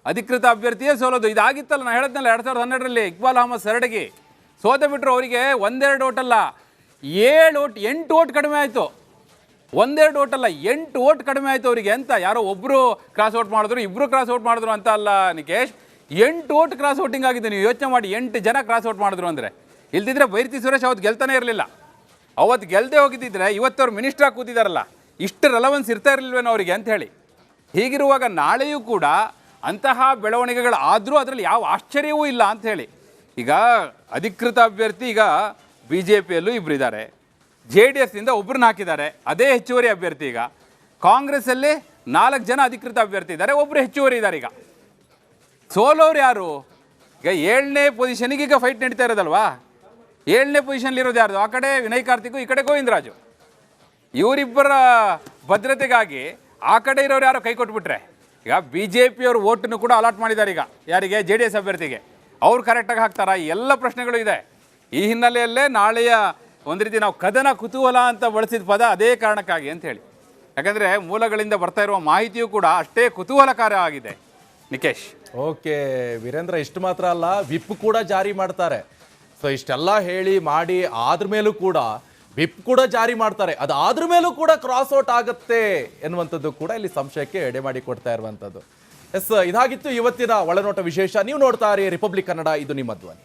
ಅಧಿಕೃತ ಅಭ್ಯರ್ಥಿಯೇ ಸೋಲೋದು. ಇದಾಗಿತ್ತಲ್ಲ, ನಾನು ಹೇಳಿದ್ನಲ್ಲ 2012ರಲ್ಲಿ ಇಕ್ಬಾಲ್ ಅಹಮದ್ ಸರಡಗಿ ಸೋತೆ ಬಿಟ್ಟರು. ಅವರಿಗೆ 1-2 ಓಟ್ ಅಲ್ಲ 7 ಓಟ್ 8 ಓಟ್ ಕಡಿಮೆ ಆಯಿತು. 1-2 ಓಟ್ ಅಲ್ಲ 8 ಓಟ್ ಕಡಿಮೆ ಆಯಿತು ಅವರಿಗೆ. ಅಂತ ಯಾರೋ ಒಬ್ಬರು ಕ್ರಾಸ್ ವೋಟ್ ಮಾಡಿದ್ರು, ಇಬ್ಬರು ಕ್ರಾಸ್ ವೋಟ್ ಮಾಡಿದ್ರು ಅಂತ ಅಲ್ಲ ನಿಕೇಶ್, 8 ಓಟ್ ಕ್ರಾಸ್ ವೋಟಿಂಗ್ ಆಗಿದೆ. ನೀವು ಯೋಚನೆ ಮಾಡಿ, 8 ಜನ ಕ್ರಾಸ್ ವೋಟ್ ಮಾಡಿದ್ರು ಅಂದರೆ. ಇಲ್ದಿದ್ರೆ ಬೈರತಿ ಸುರೇಶ್ ಅವತ್ತು ಗೆಲ್ತಾನೆ ಇರಲಿಲ್ಲ. ಅವತ್ತು ಗೆಲ್ಲದೆ ಹೋಗಿದ್ದಿದ್ರೆ ಇವತ್ತವ್ರು ಮಿನಿಸ್ಟ್ರಾಗಿ ಕೂತಿದ್ದಾರಲ್ಲ, ಇಷ್ಟು ರೆಲವೆನ್ಸ್ ಇರ್ತಾ ಇರಲಿಲ್ವೇನೋ ಅವರಿಗೆ ಅಂತ ಹೇಳಿ. ಹೀಗಿರುವಾಗ ನಾಳೆಯೂ ಕೂಡ ಅಂತಹ ಬೆಳವಣಿಗೆಗಳು ಆದರೂ ಅದರಲ್ಲಿ ಯಾವ ಆಶ್ಚರ್ಯವೂ ಇಲ್ಲ ಅಂತ ಹೇಳಿ. ಈಗ ಅಧಿಕೃತ ಅಭ್ಯರ್ಥಿ ಈಗ BJPಯಲ್ಲೂ ಇಬ್ಬರು ಇದ್ದಾರೆ, JDSನಿಂದ ಒಬ್ಬರನ್ನ ಹಾಕಿದ್ದಾರೆ, ಅದೇ ಹೆಚ್ಚುವರಿ ಅಭ್ಯರ್ಥಿ. ಈಗ ಕಾಂಗ್ರೆಸ್ಸಲ್ಲಿ 4 ಜನ ಅಧಿಕೃತ ಅಭ್ಯರ್ಥಿ ಇದ್ದಾರೆ, ಒಬ್ಬರು ಹೆಚ್ಚುವರಿ ಇದ್ದಾರೆ. ಈಗ ಸೋಲೋರು ಯಾರು? ಈಗ 7ನೇ ಪೊಸಿಷನಿಗೆ ಈಗ ಫೈಟ್ ನಡೀತಾ ಇರೋದಲ್ವಾ. 7ನೇ ಪೊಸಿಷನ್ಲಿರೋದು ಯಾರ್ದು? ಆ ಕಡೆ ವಿನಯ್ ಕಾರ್ತಿಕ್, ಈ ಕಡೆ ಗೋವಿಂದರಾಜು. ಇವರಿಬ್ಬರ ಭದ್ರತೆಗಾಗಿ ಆ ಕಡೆ ಇರೋರು ಯಾರೋ ಕೈ ಕೊಟ್ಬಿಟ್ರೆ, ಈಗ BJPಯವರು ಓಟನ್ನು ಕೂಡ ಅಲಾಟ್ ಮಾಡಿದ್ದಾರೆ. ಈಗ ಯಾರಿಗೆ? JDS ಅಭ್ಯರ್ಥಿಗೆ. ಅವ್ರು ಕರೆಕ್ಟಾಗಿ ಹಾಕ್ತಾರಾ? ಎಲ್ಲ ಪ್ರಶ್ನೆಗಳು ಇದೆ. ಈ ಹಿನ್ನೆಲೆಯಲ್ಲೇ ನಾಳೆಯ ಒಂದು ರೀತಿ ನಾವು ಕದನ ಕುತೂಹಲ ಅಂತ ಬಳಸಿದ ಪದ ಅದೇ ಕಾರಣಕ್ಕಾಗಿ ಅಂತ ಹೇಳಿ. ಯಾಕಂದರೆ ಮೂಲಗಳಿಂದ ಬರ್ತಾ ಇರುವ ಮಾಹಿತಿಯೂ ಕೂಡ ಅಷ್ಟೇ ಕುತೂಹಲಕಾರ ಆಗಿದೆ ನಿಕೇಶ್. ಓಕೆ ವೀರೇಂದ್ರ, ಇಷ್ಟು ಮಾತ್ರ ಅಲ್ಲ, ವಿಪ್ ಕೂಡ ಜಾರಿ ಮಾಡ್ತಾರೆ. ಸೊ ಇಷ್ಟೆಲ್ಲ ಹೇಳಿ ಮಾಡಿ ಆದ್ರ ಮೇಲೂ ಕೂಡ ವಿಪ್ ಕೂಡ ಜಾರಿ ಮಾಡ್ತಾರೆ. ಅದಾದ್ರ ಮೇಲೂ ಕೂಡ ಕ್ರಾಸ್ ಔಟ್ ಆಗುತ್ತೆ ಎನ್ನುವಂಥದ್ದು ಕೂಡ ಇಲ್ಲಿ ಸಂಶಯಕ್ಕೆ ಎಡೆ ಮಾಡಿ ಕೊಡ್ತಾ ಇರುವಂಥದ್ದು. ಎಸ್, ಇದಾಗಿತ್ತು ಇವತ್ತಿನ ಒಳನೋಟ ವಿಶೇಷ. ನೀವು ನೋಡ್ತಾ ಇರಿ ರಿಪಬ್ಲಿಕ್ ಕನ್ನಡ, ಇದು ನಿಮ್ಮ ಧ್ವನಿ.